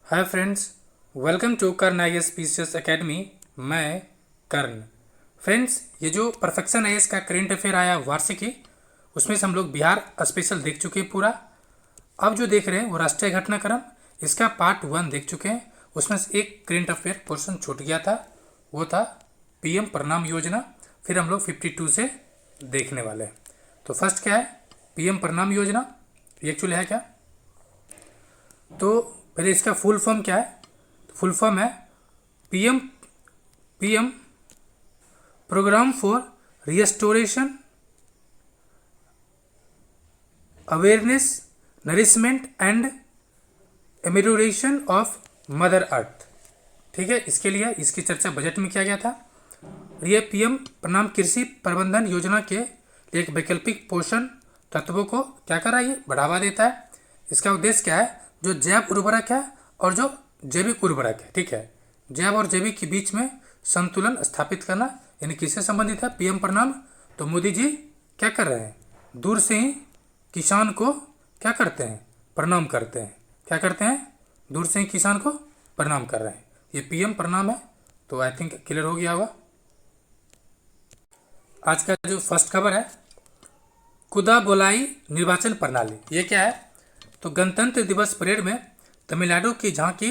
Hi friends, welcome to Karan I S PCS academy. मैं Karan. Friends, ये जो परफेक्शन आई का करेंट अफेयर आया वार्षिकी, उसमें से हम लोग बिहार स्पेशल देख चुके हैं पूरा। अब जो देख रहे हैं वो राष्ट्रीय घटनाक्रम, इसका पार्ट 1 देख चुके हैं। उसमें से एक करेंट अफेयर पोर्शन छूट गया था, वो था पीएम प्रणाम योजना। फिर हम लोग 52 से देखने वाले हैं। तो फर्स्ट क्या है पीएम प्रणाम योजना, ये एक्चुअली है क्या? तो पहले इसका फुल फॉर्म क्या है? फुल फॉर्म है PM PM programme for restoration awareness nourishment and amelioration of mother earth. ठीक है, इसके लिए इसकी चर्चा बजट में किया गया था। ये पीएम प्रणाम कृषि प्रबंधन योजना के एक वैकल्पिक पोषण तत्वों को क्या कर रहा है, ये बढ़ावा देता है। इसका उद्देश्य क्या है? जो जैव उर्वरक है और जो जैविक उर्वरक है, ठीक है, जैव और जैविक के बीच में संतुलन स्थापित करना, यानी किससे संबंधित है पीएम प्रणाम? तो मोदी जी क्या कर रहे हैं? दूर से ही किसान को क्या करते हैं? प्रणाम करते हैं। क्या करते हैं? दूर से ही किसान को प्रणाम कर रहे हैं। ये पीएम प्रणाम है। तो आई थिंक क्लियर हो गया होगा। आज का जो फर्स्ट खबर है कुदाबोलाई निर्वाचन प्रणाली, ये क्या है? तो गणतंत्र दिवस परेड में तमिलनाडु की झांकी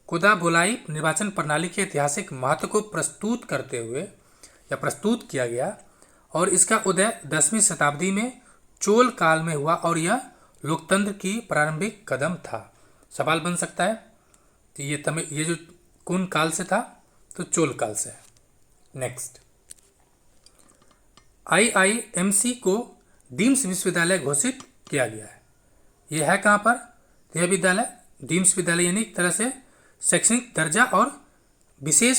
कुदाबोलाई निर्वाचन प्रणाली के ऐतिहासिक महत्व को प्रस्तुत करते हुए या प्रस्तुत किया गया। और इसका उदय 10वीं शताब्दी में चोल काल में हुआ और यह लोकतंत्र की प्रारंभिक कदम था। सवाल बन सकता है कि ये जो कौन काल से था? तो चोल काल से है। नेक्स्ट, आईआईएमसी को डीम्स विश्वविद्यालय घोषित किया गया है। यह है कहाँ पर? यह विद्यालय डीम्स विद्यालय यानी एक तरह से शैक्षणिक दर्जा और विशेष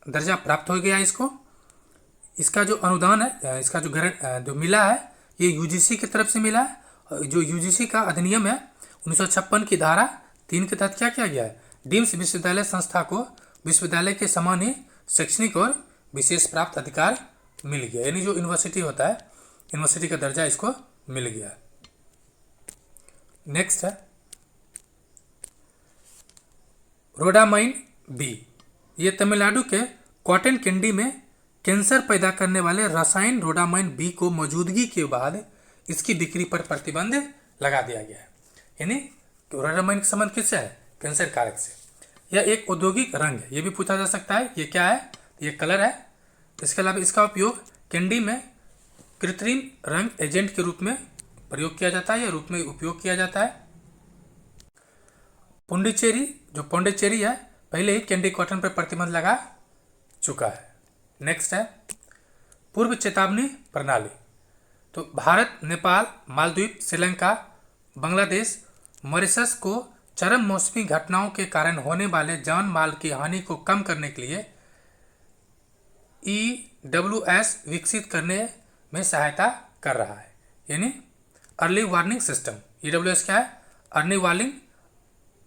दर्जा प्राप्त हो गया है इसको। इसका जो अनुदान है, इसका जो मिला है, ये यूजीसी की तरफ से मिला है। जो यूजीसी का अधिनियम है 1956 की धारा 3 के तहत क्या किया गया है? डीम्स विश्वविद्यालय संस्था को विश्वविद्यालय के समान ही शैक्षणिक और विशेष प्राप्त अधिकार मिल गया, यानी जो यूनिवर्सिटी होता है, यूनिवर्सिटी का दर्जा इसको मिल गया। नेक्स्ट है रोडामाइन बी। ये तमिलनाडु के कॉटन कैंडी में कैंसर पैदा करने वाले रसायन रोडामाइन बी को मौजूदगी के बाद इसकी बिक्री पर प्रतिबंध लगा दिया गया है। यानी रोडामाइन का संबंध किससे है? कैंसर कारक से। यह एक औद्योगिक रंग है, यह भी पूछा जा सकता है। ये क्या है? ये कलर है। इसके अलावा इसका उपयोग कैंडी में कृत्रिम रंग एजेंट के रूप में प्रयोग किया जाता है या रूप में उपयोग किया जाता है। पुंडुचेरी, जो पौंडीचेरी है, पहले ही कैंडी कॉटन पर प्रतिबंध लगा चुका है। नेक्स्ट है पूर्व चेतावनी प्रणाली। तो भारत, नेपाल, मालदीव, श्रीलंका, बांग्लादेश, मॉरिशस को चरम मौसमी घटनाओं के कारण होने वाले जान माल की हानि को कम करने के लिए EWS विकसित करने में सहायता कर रहा है, यानी अर्ली वार्निंग सिस्टम। EWS क्या है? Early warning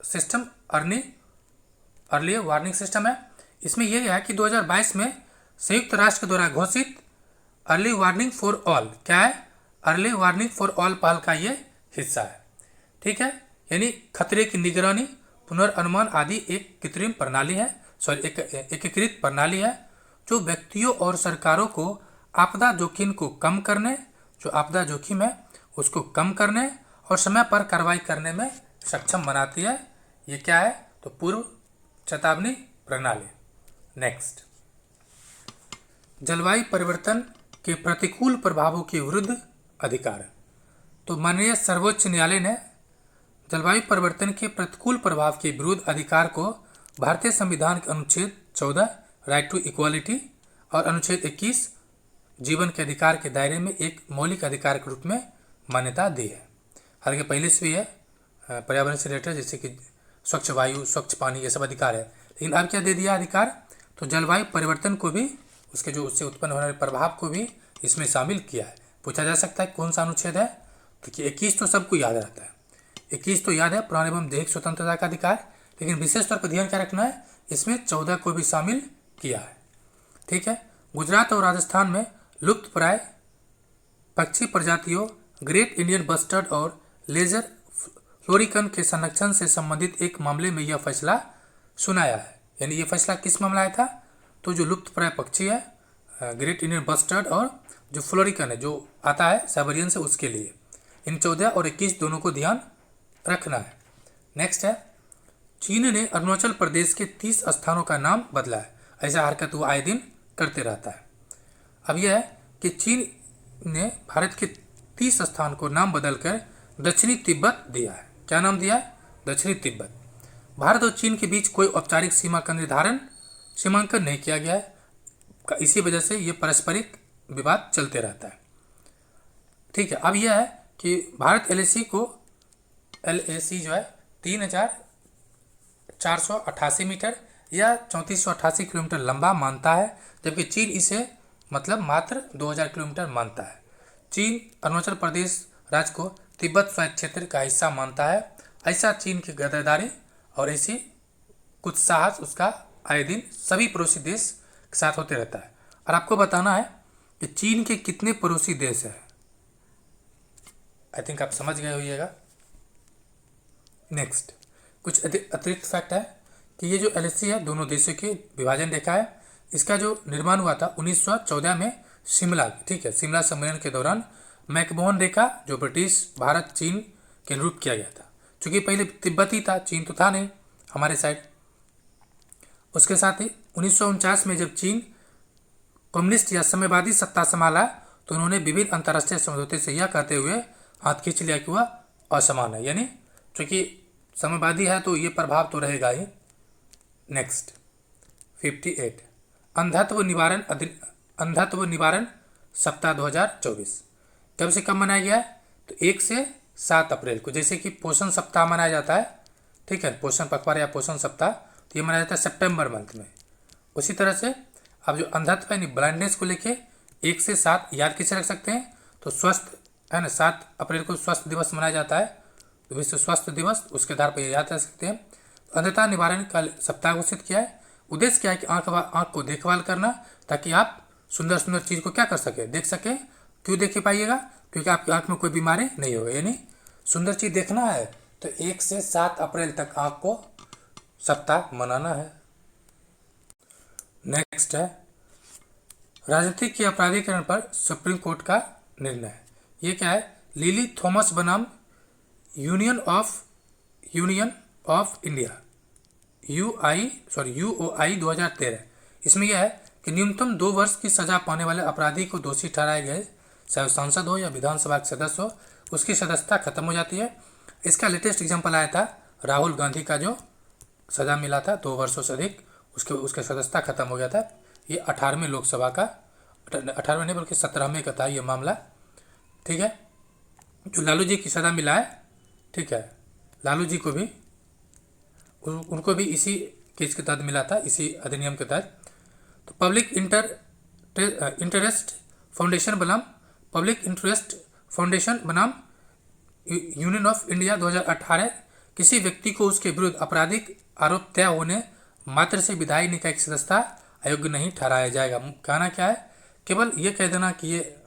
system, early warning system है। इसमें यह है कि 2022 में संयुक्त राष्ट्र द्वारा घोषित अर्ली वार्निंग फॉर ऑल, क्या है? अर्ली वार्निंग फॉर ऑल पहल का ये हिस्सा है। ठीक है, यानी खतरे की निगरानी, पुनर्अनुमान आदि एक कृत्रिम प्रणाली है, एक एकीकृत प्रणाली है जो व्यक्तियों और सरकारों को आपदा जोखिम को कम करने, जो आपदा जोखिम है उसको कम करने और समय पर कार्रवाई करने में सक्षम बनाती है। ये क्या है? तो पूर्व चेतावनी प्रणाली। नेक्स्ट, जलवायु परिवर्तन के प्रतिकूल प्रभावों के विरुद्ध अधिकार। तो माननीय सर्वोच्च न्यायालय ने जलवायु परिवर्तन के प्रतिकूल प्रभाव के विरुद्ध अधिकार को भारतीय संविधान के अनुच्छेद 14 राइट टू इक्वालिटी और अनुच्छेद 21 जीवन के अधिकार के दायरे में एक मौलिक अधिकार के रूप में मान्यता दी है। हालांकि पहले से भी है पर्यावरण से रिलेटेड, जैसे कि स्वच्छ वायु, स्वच्छ पानी, ये सब अधिकार है। लेकिन अब क्या दे दिया अधिकार? तो जलवायु परिवर्तन को भी, उसके जो उससे उत्पन्न होने वाले प्रभाव को भी इसमें शामिल किया है। पूछा जा सकता है कौन सा अनुच्छेद है? क्योंकि 21 तो सबको याद रहता है, 21 तो याद है, प्राण एवं दैहिक स्वतंत्रता का अधिकार। लेकिन विशेष तौर पर ध्यान क्या रखना है, इसमें 14 को भी शामिल किया है। ठीक है, गुजरात और राजस्थान में लुप्त प्राय पक्षी प्रजातियों ग्रेट इंडियन बस्टर्ड और लेजर फ्लोरिकन के संरक्षण से संबंधित एक मामले में यह फैसला सुनाया है। यानी ये फैसला किस मामला आया था? तो जो लुप्तप्राय पक्षी है ग्रेट इंडियन बस्टर्ड और जो फ्लोरिकन है जो आता है साइबेरियन से, उसके लिए इन 14 और 21 दोनों को ध्यान रखना है। नेक्स्ट है, चीन ने अरुणाचल प्रदेश के 30 स्थानों का नाम बदला है। ऐसा हरकत वो आए दिन करते रहता है। अब यह है कि चीन ने भारत के 30 स्थान को नाम बदलकर दक्षिणी तिब्बत दिया है। क्या नाम दिया है? दक्षिणी तिब्बत। भारत और चीन के बीच कोई औपचारिक सीमा का सीमांकन नहीं किया गया है। इसी वजह से ये पारस्परिक विवाद चलते रहता है। ठीक है, अब यह है कि भारत LAC जो है 3,488 मीटर या 3488 किलोमीटर लंबा मानता है, जबकि चीन इसे मतलब मात्र 2000 किलोमीटर मानता है। चीन अरुणाचल प्रदेश राज्य को तिब्बत स्वायत्त क्षेत्र का हिस्सा मानता है। ऐसा चीन की गद्दारी और ऐसी कुछ साहस उसका आए दिन सभी पड़ोसी देश के साथ होते रहता है। और आपको बताना है कि चीन के कितने पड़ोसी देश हैं। आई थिंक आप समझ गए होइएगा। नेक्स्ट, कुछ अतिरिक्त फैक्ट है कि ये जो LAC है दोनों देशों की विभाजन रेखा है। इसका जो निर्माण हुआ था 1914 में शिमला, ठीक है, शिमला सम्मेलन के दौरान मैकमोहन रेखा जो ब्रिटिश भारत चीन के अनुरूप किया गया था। चूँकि पहले तिब्बती था, चीन तो था नहीं हमारे साइड। उसके साथ ही 1949 में जब चीन कम्युनिस्ट या साम्यवादी सत्ता संभाला तो उन्होंने विभिन्न अंतर्राष्ट्रीय समझौते से यह कहते हुए हाथ खींच लिया कि वह असमान है, यानी चूँकि साम्यवादी है तो ये प्रभाव तो रहेगा ही। नेक्स्ट 58, अंधत्व निवारण सप्ताह 2024 कब से कब मनाया गया है? तो 1 से 7 अप्रैल को। जैसे कि पोषण सप्ताह मनाया जाता है, ठीक है, पोषण पखवाड़ा या पोषण सप्ताह, तो ये मनाया जाता है सितंबर मंथ में। उसी तरह से अब जो अंधत्व यानी ब्लाइंडनेस को लेके 1 से 7 याद कैसे रख सकते हैं? तो स्वस्थ है ना, 7 अप्रैल को स्वास्थ्य दिवस मनाया जाता है, तो विश्व स्वास्थ्य दिवस, उसके आधार पर याद रख सकते हैं। तो अंधता निवारण का सप्ताह घोषित किया है। उद्देश्य क्या है कि आँख को देखभाल करना, ताकि आप सुंदर सुंदर चीज़ को क्या कर सके, देख सके। क्यों देख पाइएगा? क्योंकि आपकी आँख में कोई बीमारी नहीं होगी। यानी सुंदर चीज़ देखना है तो 1 से 7 अप्रैल तक आँख को सप्ताह मनाना है। नेक्स्ट है, राजनीतिक के अपराधीकरण पर सुप्रीम कोर्ट का निर्णय। ये क्या है? लिली थॉमस बनाम यूनियन ऑफ इंडिया UOI 2013। इसमें यह है कि न्यूनतम 2 वर्ष की सजा पाने वाले अपराधी को दोषी ठहराए गए, चाहे सांसद हो या विधानसभा के सदस्य हो, उसकी सदस्यता खत्म हो जाती है। इसका लेटेस्ट एग्जाम्पल आया था राहुल गांधी का, जो सजा मिला था 2 वर्षों से अधिक, उसके सदस्यता खत्म हो गया था। ये 18वें लोकसभा का, 18वें नहीं बल्कि 17वें का था ये मामला। ठीक है, जो लालू जी की सजा मिला है, ठीक है, लालू जी को भी उनको भी इसी केस के तहत मिला था, इसी अधिनियम के तहत। तो पब्लिक इंटरेस्ट फाउंडेशन बनाम यूनियन ऑफ इंडिया 2018 किसी व्यक्ति को उसके विरुद्ध आपराधिक आरोप तय होने मात्र से विधायी निकाय की सदस्यता अयोग्य नहीं ठहराया जाएगा। कहना क्या है? केवल ये कह देना कि ये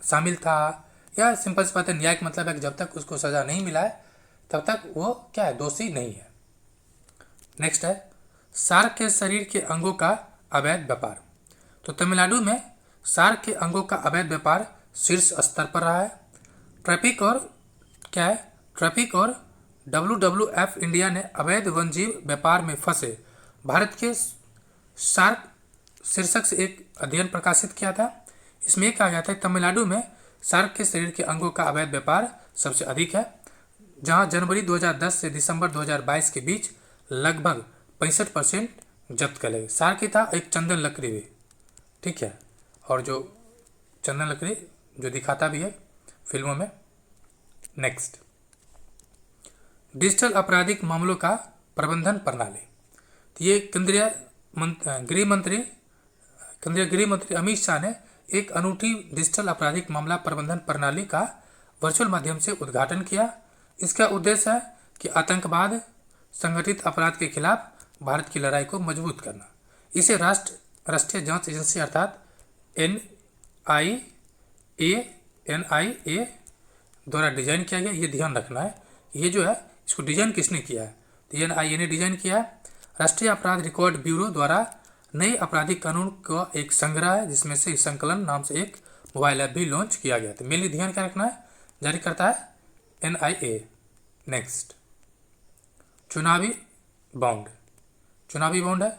शामिल था, या सिंपल सी बात है, न्याय का मतलब है कि जब तक उसको सजा नहीं मिला है तब तक वो क्या है, दोषी नहीं है। नेक्स्ट है, सार्क के शरीर के अंगों का अवैध व्यापार। तो तमिलनाडु में सार्क के अंगों का अवैध व्यापार शीर्ष स्तर पर रहा है। ट्रैफिक और WWF इंडिया ने अवैध वन्यजीव व्यापार में फंसे भारत के सार्क शीर्षक से एक अध्ययन प्रकाशित किया था। इसमें कहा गया था तमिलनाडु में सार्क के शरीर के अंगों का अवैध व्यापार सबसे अधिक है, जहां जनवरी 2010 से दिसंबर 2022 के बीच लगभग 65% जब्त कर लिए। सार्क ही था एक चंदन लकड़ी भी, ठीक है, और जो चंदन लकड़ी जो दिखाता भी है फिल्मों में। नेक्स्ट, डिजिटल आपराधिक मामलों का प्रबंधन प्रणाली। तो ये केंद्रीय गृह मंत्री अमित शाह ने एक अनूठी डिजिटल आपराधिक मामला प्रबंधन प्रणाली का वर्चुअल माध्यम से उद्घाटन किया। इसका उद्देश्य है कि आतंकवाद, संगठित अपराध के खिलाफ भारत की लड़ाई को मजबूत करना। इसे राष्ट्रीय जांच एजेंसी अर्थात NIA द्वारा डिजाइन किया गया। ये ध्यान रखना है, ये जो है इसको डिजाइन किसने किया है? तो NIA ने डिजाइन किया है। राष्ट्रीय अपराध रिकॉर्ड ब्यूरो द्वारा नए आपराधिक कानून का एक संग्रह है, जिसमें से इस संकलन नाम से एक मोबाइल ऐप भी लॉन्च किया गया। तो मेनली ध्यान क्या रखना है, जारी करता है NIA। नेक्स्ट, चुनावी बॉन्ड। चुनावी बॉन्ड है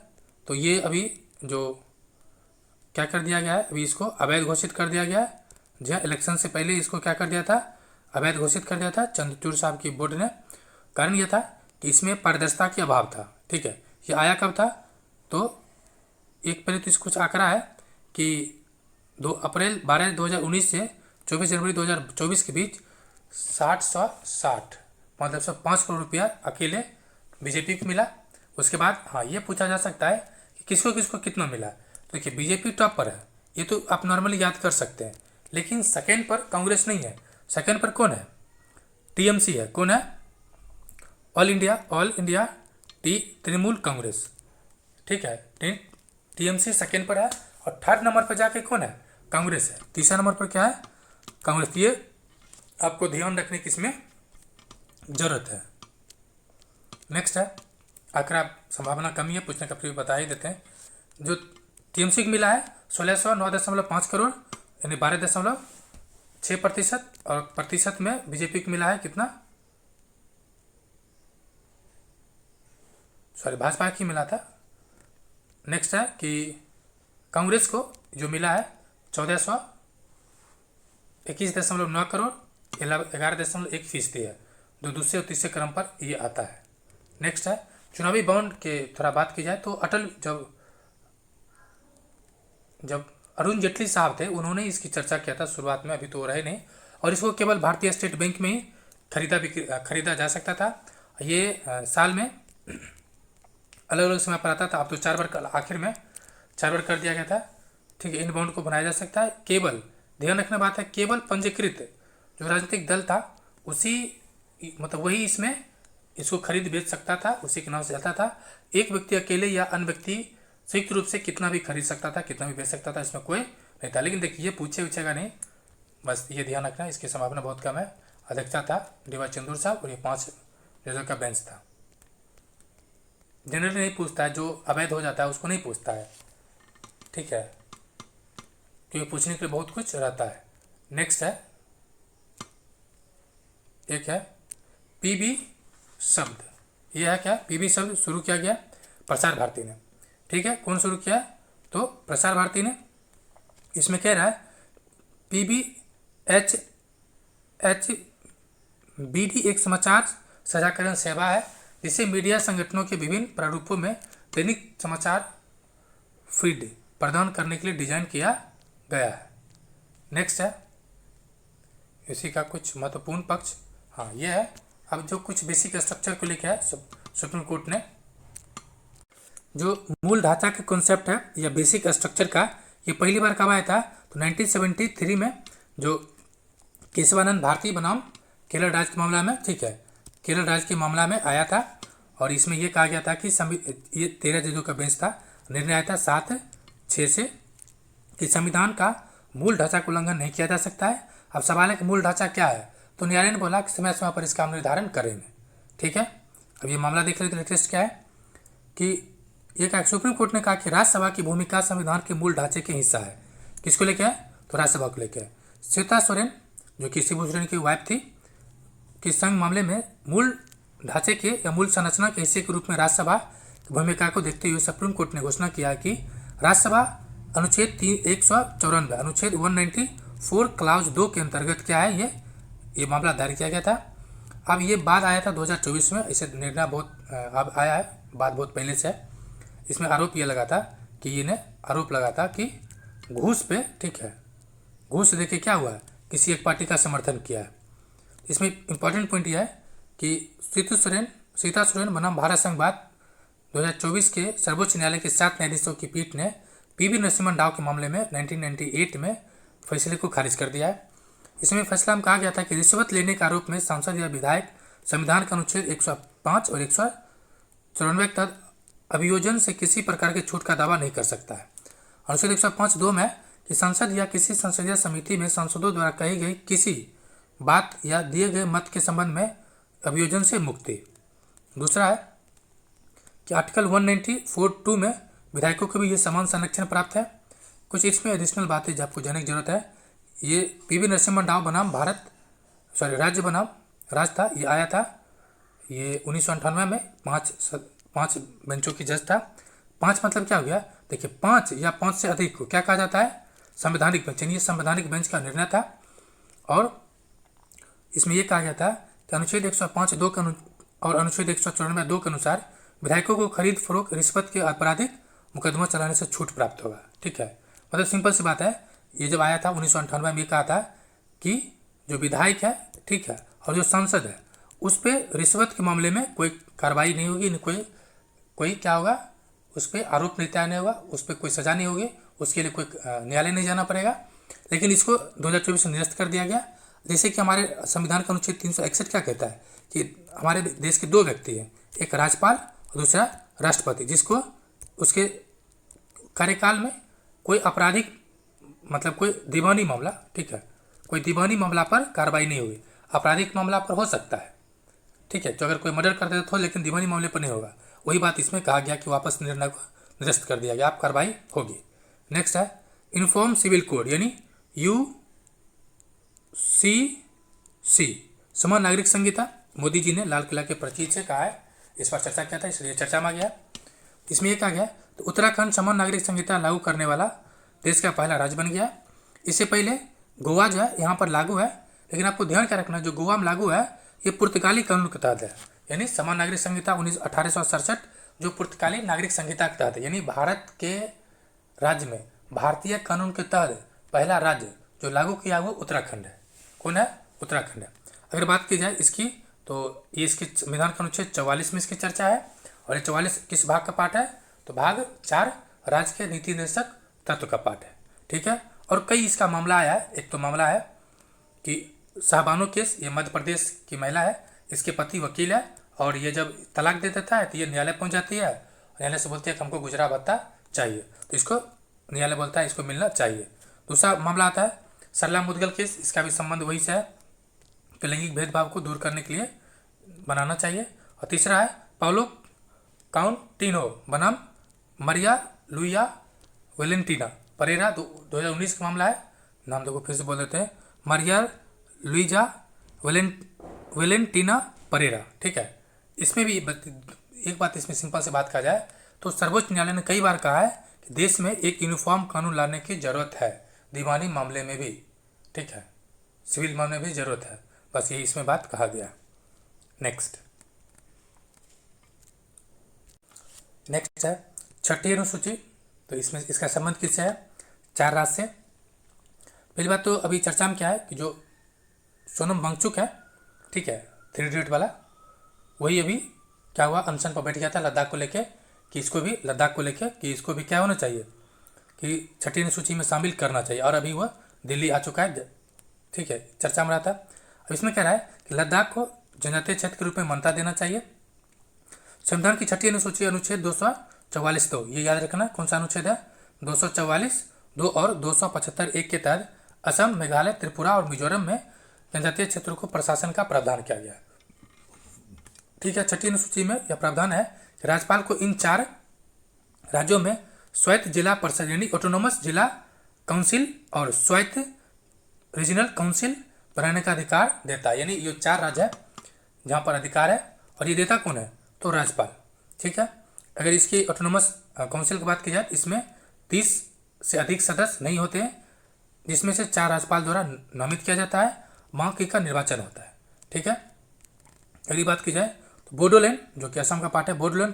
तो ये अभी जो क्या कर दिया गया है, अभी इसको अवैध घोषित कर दिया गया है। जी हाँ, इलेक्शन से पहले इसको क्या कर दिया था, अवैध घोषित कर दिया था चंद्रचूड़ साहब की बोर्ड ने। कारण यह था कि इसमें पारदर्शिता के अभाव था। ठीक है, ये आया कब था, तो एक पहले तो इसको कुछ आंकड़ा है कि 2 अप्रैल 2019 से 24 जनवरी 2024 के बीच 60 मतलब 5 करोड़ रुपया अकेले बीजेपी को मिला। उसके बाद हाँ, ये पूछा जा सकता है कि किसको किसको कितना मिला। तो देखिए, बीजेपी टॉप पर है, ये तो आप नॉर्मली याद कर सकते हैं, लेकिन सेकंड पर कांग्रेस नहीं है। सेकंड पर कौन है, TMC है। कौन है, ऑल इंडिया तृणमूल कांग्रेस। ठीक है, TMC सेकंड पर है, और थर्ड नंबर पर जाके कौन है, कांग्रेस है। तीसरा नंबर पर क्या है, कांग्रेस। ये आपको ध्यान रखने की इसमें जरूरत है। नेक्स्ट है, आंकड़ा संभावना कमी है पूछने का, फिर बता ही देते हैं। जो TMC को मिला है 1609.5 करोड़, यानी 12.6%, और प्रतिशत में बीजेपी को मिला है कितना, भाजपा की मिला था। नेक्स्ट है कि कांग्रेस को जो मिला है 1421.9 करोड़, 11.1% है, जो दूसरे और तीसरे क्रम पर ये आता है। नेक्स्ट है, चुनावी बॉन्ड के थोड़ा बात की जाए तो अटल जब अरुण जेटली साहब थे, उन्होंने इसकी चर्चा किया था शुरुआत में, अभी तो रहे नहीं, और इसको केवल भारतीय स्टेट बैंक में ही खरीदा जा सकता था। ये साल में अलग अलग समय पर आता था, अब तो 4 बार, आखिर में 4 बार कर दिया गया था। ठीक है, इन बॉन्ड को बनाया जा सकता है। केवल ध्यान रखना बात है, केवल पंजीकृत जो राजनीतिक दल था उसी, मतलब वही इसमें इसको खरीद बेच सकता था, उसी के नाम से चलता था। एक व्यक्ति अकेले या अन्य व्यक्ति संयुक्त रूप से कितना भी खरीद सकता था, कितना भी बेच सकता था, इसमें कोई नहीं था। लेकिन देखिए, ये पूछेगा नहीं, बस ये ध्यान रखना, इसकी संभावना बहुत कम है। अध्यक्षता था DY चंद्र साहब, और ये 5 जजों का बेंच था। जनरली नहीं पूछता है, जो अवैध हो जाता है उसको नहीं पूछता है। ठीक है, क्योंकि पूछने के लिए बहुत कुछ रहता है। नेक्स्ट है, एक है PB शब्द। यह है क्या, PB शब्द शुरू किया गया प्रसार भारती ने। ठीक है, कौन शुरू किया, तो प्रसार भारती ने। इसमें कह रहा है PBHBD एक समाचार साझाकरण सेवा है, जिसे मीडिया संगठनों के विभिन्न प्रारूपों में दैनिक समाचार फीड प्रदान करने के लिए डिजाइन किया गया है। नेक्स्ट है, इसी का कुछ महत्वपूर्ण पक्ष, हाँ ये है। अब जो कुछ बेसिक स्ट्रक्चर को लेकर है सुप्रीम कोर्ट ने, जो मूल ढांचा के कॉन्सेप्ट है या बेसिक स्ट्रक्चर का, ये पहली बार कब आया था, तो 1973 में, जो केशवानंद भारती बनाम केरल राज्य के मामला में, ठीक है, केरल राज्य के मामला में आया था। और इसमें यह कहा गया था कि ये 13 जजों का बेंच था, निर्णय आया था 7-6 से कि संविधान का मूल ढांचा का उल्लंघन नहीं किया जा सकता है। अब सवाल है कि मूल ढांचा क्या है, तो न्यायालय ने बोला कि समय समय पर इसका निर्धारण करेंगे। ठीक है, अब ये मामला देख रहे थे, लेटेस्ट क्या है कि ये कहा, सुप्रीम कोर्ट ने कहा कि राज्यसभा की भूमिका संविधान के मूल ढांचे के हिस्सा है। किसको लेके है, तो राज्यसभा को लेके है। श्वेता सोरेन, जो कि शिबू सोरेन की वाइफ थी, कि संघ मामले में मूल ढांचे के या मूल संरचना के हिस्से के रूप में राज्यसभा की भूमिका को देखते हुए सुप्रीम कोर्ट ने घोषणा किया कि राज्यसभा अनुच्छेद 194 अनुच्छेद 194 क्लाउज 2 के अंतर्गत क्या है, ये मामला दायर किया गया था। अब ये बात आया था 2024 में, इसे निर्णय बहुत अब आया है, बात बहुत पहले से है। इसमें आरोप ये लगा था कि ये आरोप लगा था कि घूस पे, ठीक है, घूस देके क्या हुआ, किसी एक पार्टी का समर्थन किया है। इसमें इंपॉर्टेंट पॉइंट यह है कि सीता सोरेन बनाम भारत संघवाद 2024 के सर्वोच्च न्यायालय के 7 न्यायाधीशों की पीठ ने PV नरसिम्हन राव के मामले में 1998 में फैसले को खारिज कर दिया है। इसमें फैसला में कहा गया था कि रिश्वत लेने के आरोप में सांसद या विधायक संविधान के अनुच्छेद 105 और 194 के तहत अभियोजन से किसी प्रकार की छूट का दावा नहीं कर सकता है। अनुच्छेद 105(2) में कि संसद या किसी संसदीय समिति में सांसदों द्वारा कही गई किसी बात या दिए गए मत के संबंध में अभियोजन से मुक्ति। दूसरा है कि आर्टिकल 194(2) में विधायकों को भी ये समान संरक्षण प्राप्त है। कुछ इसमें एडिशनल बातें जो आपको जानने की जरूरत है। ये पीवी नरसिम्हा राव बनाम राज्य बनाम राज था, ये आया था ये 1998 में। 5 बेंचों की जज था। 5 मतलब क्या हो गया, देखिए 5 या 5 से अधिक को क्या कहा जाता है, संवैधानिक बेंच। ये संवैधानिक बेंच का निर्णय था और इसमें यह कहा गया था कि अनुच्छेद 105(2) और अनुच्छेद 194(2) के अनुसार विधायकों को खरीद फरोख्त रिश्वत के आपराधिक मुकदमा चलाने से छूट प्राप्त होगा। ठीक है, मतलब सिंपल सी बात है। ये जब आया था 1998 में, कहा था कि जो विधायक है, ठीक है, और जो सांसद है, उस पर रिश्वत के मामले में कोई कार्रवाई नहीं होगी, न कोई क्या होगा, उस पर आरोप नहीं तय नहीं होगा, उस पर कोई सजा नहीं होगी, उसके लिए कोई न्यायालय नहीं जाना पड़ेगा। लेकिन इसको 2024 में निरस्त कर दिया गया। जैसे कि हमारे संविधान का अनुच्छेद 361 क्या कहता है कि हमारे देश के 2 व्यक्ति हैं, एक राज्यपाल और दूसरा राष्ट्रपति, जिसको उसके कार्यकाल में कोई आपराधिक मतलब कोई दीवानी मामला, ठीक है, कोई दीवानी मामला पर कार्रवाई नहीं होगी, आपराधिक मामला पर हो सकता है। ठीक है, तो अगर कोई मर्डर कर देता तो, लेकिन दीवानी मामले पर नहीं होगा। वही बात इसमें कहा गया कि वापस निर्णय को निरस्त कर दिया गया, आप कार्रवाई होगी। नेक्स्ट है यूनिफॉर्म सिविल कोड यानी UCC, समान नागरिक संहिता। मोदी जी ने लाल किला के प्रतीक से कहा है, इस पर चर्चा किया था, इसलिए चर्चा में आ गया। इसमें यह कहा गया तो उत्तराखंड समान नागरिक संहिता लागू करने वाला देश का पहला राज्य बन गया। इससे पहले गोवा जो है यहाँ पर लागू है, लेकिन आपको ध्यान क्या रखना है, जो गोवा में लागू है ये पुर्तगाली कानून के तहत है, यानी समान नागरिक संहिता 1867 जो पुर्तगाली नागरिक संहिता के तहत है। यानी भारत के राज्य में भारतीय कानून के तहत पहला राज्य जो लागू किया वो उत्तराखंड है। कौन है? उत्तराखंड है। अगर बात की जाए इसकी, तो ये इसके संविधान का अनुच्छेद 44 में इसकी चर्चा है। और ये 44 किस भाग का पाठ है, तो भाग 4 राज्य के नीति निर्देशक तत्व का पाठ है। ठीक है, और कई इसका मामला आया है। एक तो मामला है कि शाहबानो केस, ये मध्य प्रदेश की महिला है, इसके पति वकील है, और ये जब तलाक दे देता है तो ये न्यायालय पहुंच जाती है, न्यायालय से बोलती है कि हमको गुजरा भत्ता चाहिए, तो इसको न्यायालय बोलता है इसको मिलना चाहिए। दूसरा मामला आता है सरला मुदगल केस, इसका भी संबंध वही से है कि लैंगिक भेदभाव को दूर करने के लिए बनाना चाहिए। और तीसरा है पाउलो काउंटिनो बनाम मरिया लुइया वेलेंटीना परेरा, 2019 का मामला है। नाम देखो फिर से बोल देते हैं, मरिया लुइजा वेलेंटीना परेरा। ठीक है, इसमें भी एक बात इसमें सिंपल से बात कहा जाए तो सर्वोच्च न्यायालय ने कई बार कहा है कि देश में एक यूनिफॉर्म कानून लाने की जरूरत है, दीवानी मामले में भी, ठीक है, सिविल मामले में भी जरूरत है। बस यही इसमें बात कहा गया। नेक्स्ट है 6ठी अनुसूची। तो इसमें इसका संबंध किससे है? 4 राज्य से। पहली बात तो अभी चर्चा में क्या है कि जो सोनम वांगचुक है, ठीक है, 3 इडियट वाला, वही अभी क्या हुआ, अनशन पर बैठ गया था लद्दाख को लेके कि इसको भी क्या होना चाहिए कि 6ठी अनुसूची में शामिल करना चाहिए, और अभी वह दिल्ली आ चुका है। ठीक है, चर्चा में रहा था। अब इसमें कह रहा है कि लद्दाख को जनजातीय क्षेत्र के रूप में मान्यता देना चाहिए। संविधान की 6ठी अनुसूची अनुच्छेद 244(2), ये याद रखना कौन सा अनुच्छेद है, 244(2) और 275(1) के तहत असम, मेघालय, त्रिपुरा और मिजोरम में जनजातीय क्षेत्रों को प्रशासन का प्रावधान किया गया। ठीक है, 6ठी अनुसूची में यह प्रावधान है कि राज्यपाल को इन 4 राज्यों में स्वायत्त जिला परिषद यानी ऑटोनोमस जिला काउंसिल और स्वायत्त रीजनल काउंसिल बनाने का अधिकार देता है। यानी ये 4 राज्य है जहाँ पर अधिकार है, और ये देता कौन है, तो राज्यपाल। ठीक है, अगर इसकी ऑटोनोमस काउंसिल की बात की जाए, इसमें 30 से अधिक सदस्य नहीं होते हैं, जिसमें से 4 राज्यपाल द्वारा नामित किया जाता है, बाकी का निर्वाचन होता है। ठीक है, अगली बात की जाए तो बोडोलैंड, जो कि असम का पार्ट है, बोडोलैंड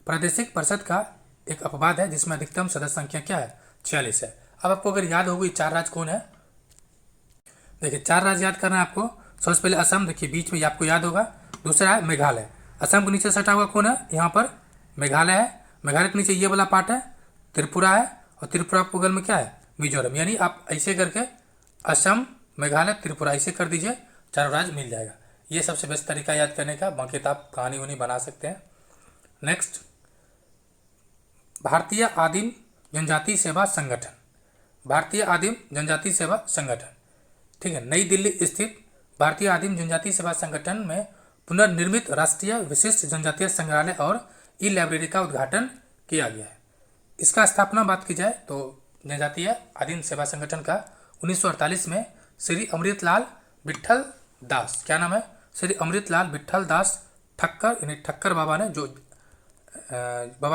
प्रादेशिक परिषद का एक अपवाद है जिसमें अधिकतम सदस्य संख्या क्या है, 46 है। अब आपको अगर याद होगी 4 राज्य कौन है, देखिए 4 राज्य याद करना है आपको। सबसे पहले असम, देखिए बीच में आपको याद होगा। दूसरा है मेघालय, असम के नीचे सटा हुआ कौन है, यहाँ पर मेघालय है। मेघालय के नीचे ये वाला पार्ट है त्रिपुरा है, और त्रिपुरा के बगल में क्या है, मिजोरम। यानी आप ऐसे करके असम, मेघालय, त्रिपुरा ऐसे कर दीजिए, 4 राज्य मिल जाएगा। ये सबसे बेस्ट तरीका याद करने का, बाकी तो आप कहानी वनी बना सकते हैं। नेक्स्ट, भारतीय आदिम जनजाति सेवा संगठन, भारतीय आदिम जनजाति सेवा संगठन, ठीक है, नई दिल्ली स्थित भारतीय आदिम जनजाति सेवा संगठन में पुनर्निर्मित राष्ट्रीय विशिष्ट जनजातीय संग्रहालय और ई लाइब्रेरी का उद्घाटन किया गया है। इसका स्थापना बात की जाए तो जनजातीय आदिम सेवा संगठन का 1948 में श्री अमृतलाल विट्ठल दास, क्या नाम है, श्री अमृतलाल विट्ठल दास ठक्कर, यानी ठक्कर बाबा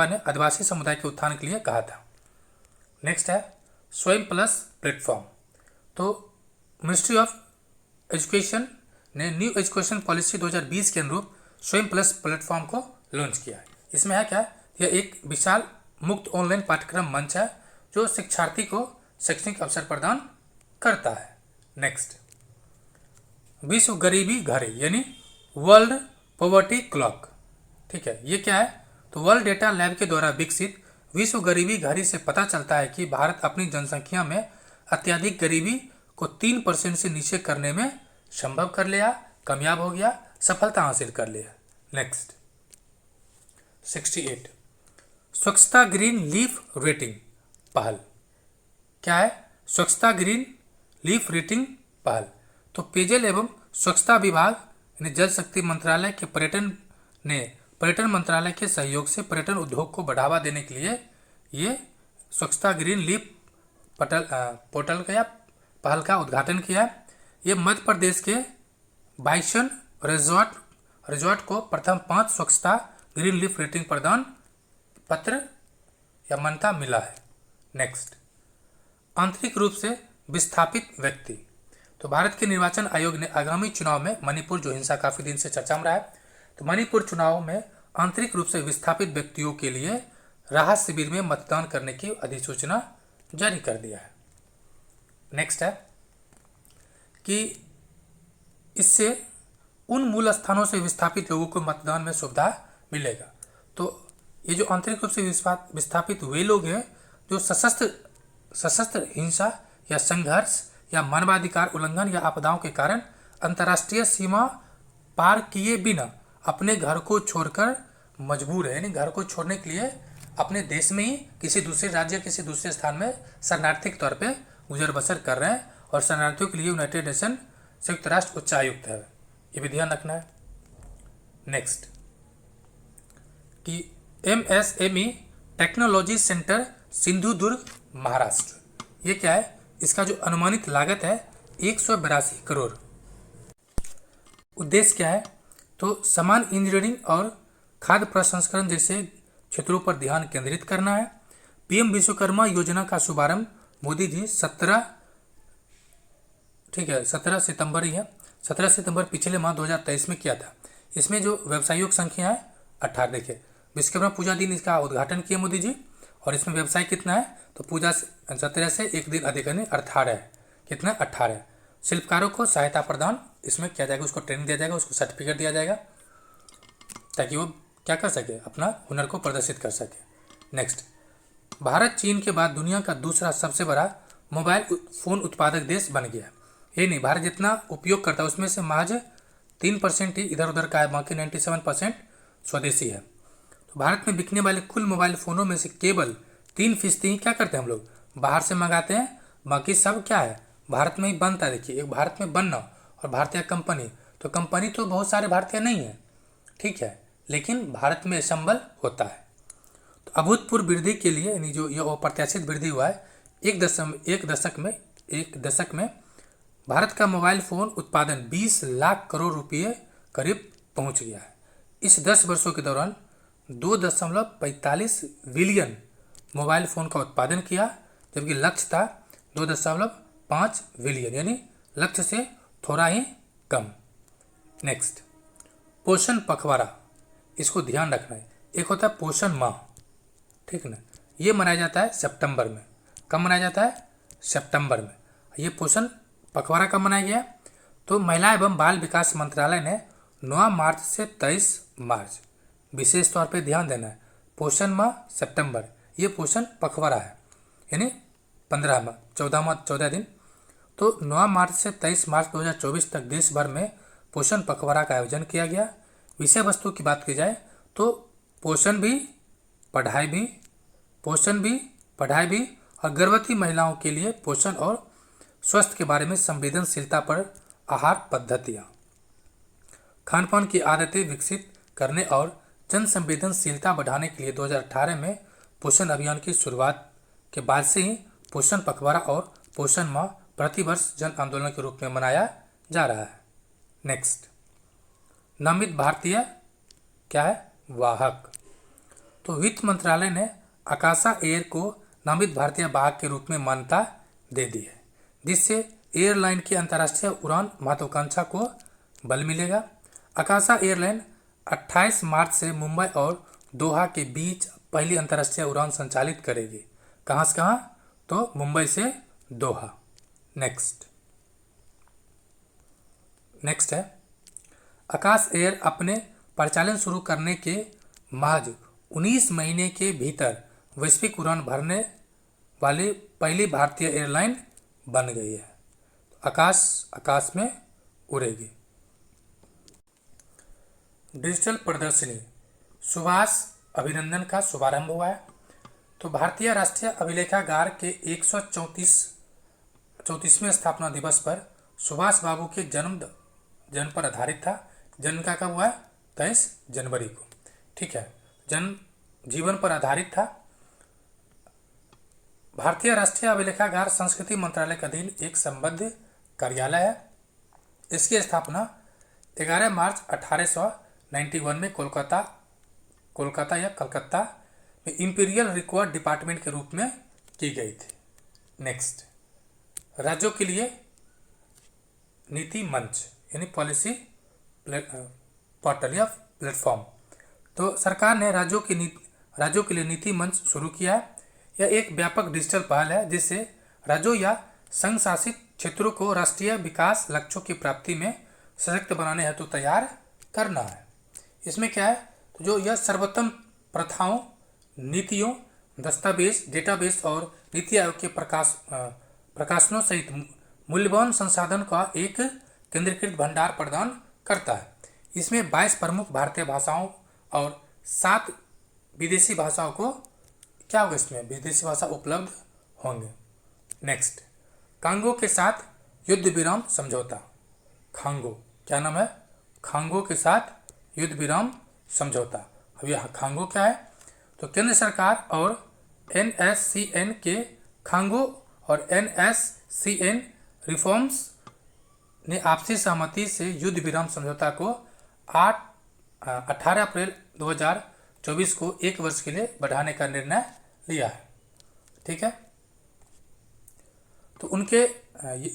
ने आदिवासी समुदाय के उत्थान के लिए कहा था। नेक्स्ट है स्वयं प्लस प्लेटफॉर्म। तो मिनिस्ट्री ऑफ एजुकेशन ने न्यू एजुकेशन पॉलिसी 2020 के अनुरूप स्वयं प्लस प्लेटफॉर्म को लॉन्च किया है। इसमें है क्या, यह एक विशाल मुक्त ऑनलाइन पाठ्यक्रम मंच है जो शिक्षार्थी को शैक्षणिक अवसर प्रदान करता है। नेक्स्ट, विश्व गरीबी घड़ी यानी वर्ल्ड पॉवर्टी क्लॉक। ठीक है, ये क्या है, तो वर्ल्ड डेटा लैब के द्वारा विकसित विश्व गरीबी घड़ी से पता चलता है कि भारत अपनी जनसंख्या में अत्यधिक गरीबी को 3% से नीचे करने में संभव कर लिया, कामयाब हो गया, सफलता हासिल कर लिया। नेक्स्ट 68, स्वच्छता ग्रीन लीफ रेटिंग पहल। क्या है, स्वच्छता ग्रीन लीफ रेटिंग पहल। तो पेयजल एवं स्वच्छता विभाग यानी जल शक्ति मंत्रालय के पर्यटन मंत्रालय के सहयोग से पर्यटन उद्योग को बढ़ावा देने के लिए ये स्वच्छता ग्रीन लीफ पोर्टल का या पहल का उद्घाटन किया। ये मध्य प्रदेश के बाइसन रिजॉर्ट को प्रथम 5 स्वच्छता ग्रीन लीफ रेटिंग प्रदान पत्र या मान्यता मिला है। नेक्स्ट, आंतरिक रूप से विस्थापित व्यक्ति। तो भारत के निर्वाचन आयोग ने आगामी चुनाव में मणिपुर, जो हिंसा काफी दिन से चर्चा में रहा है, तो मणिपुर चुनाव में आंतरिक रूप से विस्थापित व्यक्तियों के लिए राहत शिविर में मतदान करने की अधिसूचना जारी कर दिया है। नेक्स्ट है कि इससे उन मूल स्थानों से विस्थापित लोगों को मतदान में सुविधा मिलेगा। तो ये जो आंतरिक रूप से विस्थापित वे लोग हैं जो सशस्त्र हिंसा या संघर्ष या मानवाधिकार उल्लंघन या आपदाओं के कारण अंतर्राष्ट्रीय सीमा पार किए बिना अपने घर को छोड़कर मजबूर है, यानी घर को छोड़ने के लिए अपने देश में ही किसी दूसरे राज्य, किसी दूसरे स्थान में शरणार्थी के तौर पे गुजर बसर कर रहे हैं, और शरणार्थियों के लिए यूनाइटेड नेशन संयुक्त राष्ट्र उच्चायुक्त है, ये भी ध्यान रखना है। नेक्स्ट कि MSME technology centre Sindhudurg Maharashtra, ये क्या है, इसका जो अनुमानित लागत है 182 करोड़। उद्देश्य क्या है, तो समान इंजीनियरिंग और खाद्य प्रसंस्करण जैसे क्षेत्रों पर ध्यान केंद्रित करना है। PM विश्वकर्मा योजना का शुभारंभ मोदी जी 17 सितंबर ही है, 17 सितंबर पिछले माह 2023 में किया था। इसमें जो व्यवसायियों की संख्या है 18। देखिए, विश्वकर्मा पूजा दिन इसका उद्घाटन किया मोदी जी, और इसमें व्यवसाय कितना है, तो पूजा 17 से एक दिन अधिक यानी 18 है, कितना 18। शिल्पकारों को सहायता प्रदान इसमें किया जाएगा, उसको ट्रेनिंग दिया जाएगा, उसको सर्टिफिकेट दिया जाएगा ताकि वो क्या कर सके, अपना हुनर को प्रदर्शित कर सके। नेक्स्ट, भारत चीन के बाद दुनिया का दूसरा सबसे बड़ा मोबाइल फ़ोन उत्पादक देश बन गया। ये नहीं, भारत जितना उपयोग करता है उसमें से महज 3% ही इधर उधर का है, बाकी 97% स्वदेशी है। तो भारत में बिकने वाले कुल मोबाइल फ़ोनों में से केवल 3% ही क्या करते हैं, हम लोग बाहर से मंगाते हैं, बाकी सब क्या है, भारत में ही बनता है। देखिए, एक भारत में बनना और भारतीय कंपनी, तो कंपनी तो बहुत सारे भारतीय नहीं है, ठीक है, लेकिन भारत में असंबल होता है। तो अभूतपूर्व वृद्धि के लिए, यानी जो यह अप्रत्याशित वृद्धि हुआ है, एक दशक में भारत का मोबाइल फ़ोन उत्पादन 20 लाख करोड़ रुपये करीब पहुंच गया है। इस 10 वर्षों के दौरान 2.45 बिलियन मोबाइल फ़ोन का उत्पादन किया, जबकि लक्ष्य था 2.5 बिलियन, यानी लक्ष्य से थोड़ा ही कम। नेक्स्ट, पोषण पखवाड़ा, इसको ध्यान रखना है। एक होता है पोषण माह, ठीक ना, ये मनाया जाता है सितंबर में। कब मनाया जाता है, सितंबर में। ये पोषण पखवाड़ा कब मनाया गया, तो महिला एवं बाल विकास मंत्रालय ने 9 मार्च से 23 मार्च, विशेष तौर पे ध्यान देना है, पोषण माह सितंबर, ये पोषण पखवाड़ा है, यानी 14 दिन। तो 9 मार्च से 23 मार्च 2024 तक देश भर में पोषण पखवाड़ा का आयोजन किया गया। विषय वस्तु की बात की जाए तो पोषण भी पढ़ाई भी और गर्भवती महिलाओं के लिए पोषण और स्वास्थ्य के बारे में संवेदनशीलता पर आहार पद्धतियाँ, खान पान की आदतें विकसित करने और जन संवेदनशीलता बढ़ाने के लिए 2018 में पोषण अभियान की शुरुआत के बाद से ही पोषण पखवाड़ा और पोषण माह प्रतिवर्ष जन आंदोलन के रूप में मनाया जा रहा है। नेक्स्ट, नामित भारतीय क्या है? वाहक। तो वित्त मंत्रालय ने आकाशा एयर को नामित भारतीय वाहक के रूप में मान्यता दे दी है, जिससे एयरलाइन की अंतर्राष्ट्रीय उड़ान महत्वाकांक्षा को बल मिलेगा। आकाशा एयरलाइन 28 मार्च से मुंबई और दोहा के बीच पहली अंतर्राष्ट्रीय उड़ान संचालित करेगी। कहाँ से कहाँ? तो मुंबई से दोहा। नेक्स्ट है, आकाश एयर अपने परिचालन शुरू करने के महज 19 महीने के भीतर वैश्विक उड़ान भरने वाली पहली भारतीय एयरलाइन बन गई है। आकाश में उड़ेगी। डिजिटल प्रदर्शनी सुभाष अभिनंदन का शुभारंभ हुआ है। तो भारतीय राष्ट्रीय अभिलेखागार के 134वें स्थापना दिवस पर सुभाष बाबू के जन्म पर आधारित था। जन्म का कब हुआ है? 23 जनवरी को। ठीक है, जन्म जीवन पर आधारित था। भारतीय राष्ट्रीय अभिलेखागार संस्कृति मंत्रालय के अधीन एक संबद्ध कार्यालय है। इसकी स्थापना 11 मार्च 1891 में कलकत्ता में इंपीरियल रिकॉर्ड डिपार्टमेंट के रूप में की गई थी। नेक्स्ट, राज्यों के लिए नीति मंच यानी पॉलिसी पोर्टल या प्लेटफॉर्म। तो सरकार ने राज्यों के लिए नीति मंच शुरू किया है। यह एक व्यापक डिजिटल पहल है जिससे राज्यों या संघ शासित क्षेत्रों को राष्ट्रीय विकास लक्ष्यों की प्राप्ति में सशक्त बनाने हेतु तैयार करना है। इसमें क्या है? तो जो यह सर्वोत्तम प्रथाओं, नीतियों, दस्तावेज, डेटाबेस और नीति आयोग के प्रकाशनों सहित मूल्यवान संसाधन का एक केंद्रीकृत भंडार प्रदान करता है। इसमें 22 प्रमुख भारतीय भाषाओं और 7 विदेशी भाषाओं को क्या होगा? इसमें विदेशी भाषा उपलब्ध होंगे। नेक्स्ट, कांगो के साथ युद्ध विराम समझौता। खांगो, क्या नाम है? खांगो के साथ युद्ध विराम समझौता। अब यह खांगो क्या है? तो केंद्र सरकार और NSCN के खांगो और NSCN रिफॉर्म्स ने आपसी सहमति से युद्ध विराम समझौता को 18 अप्रैल 2024 को 1 वर्ष के लिए बढ़ाने का निर्णय लिया है। ठीक है, तो उनके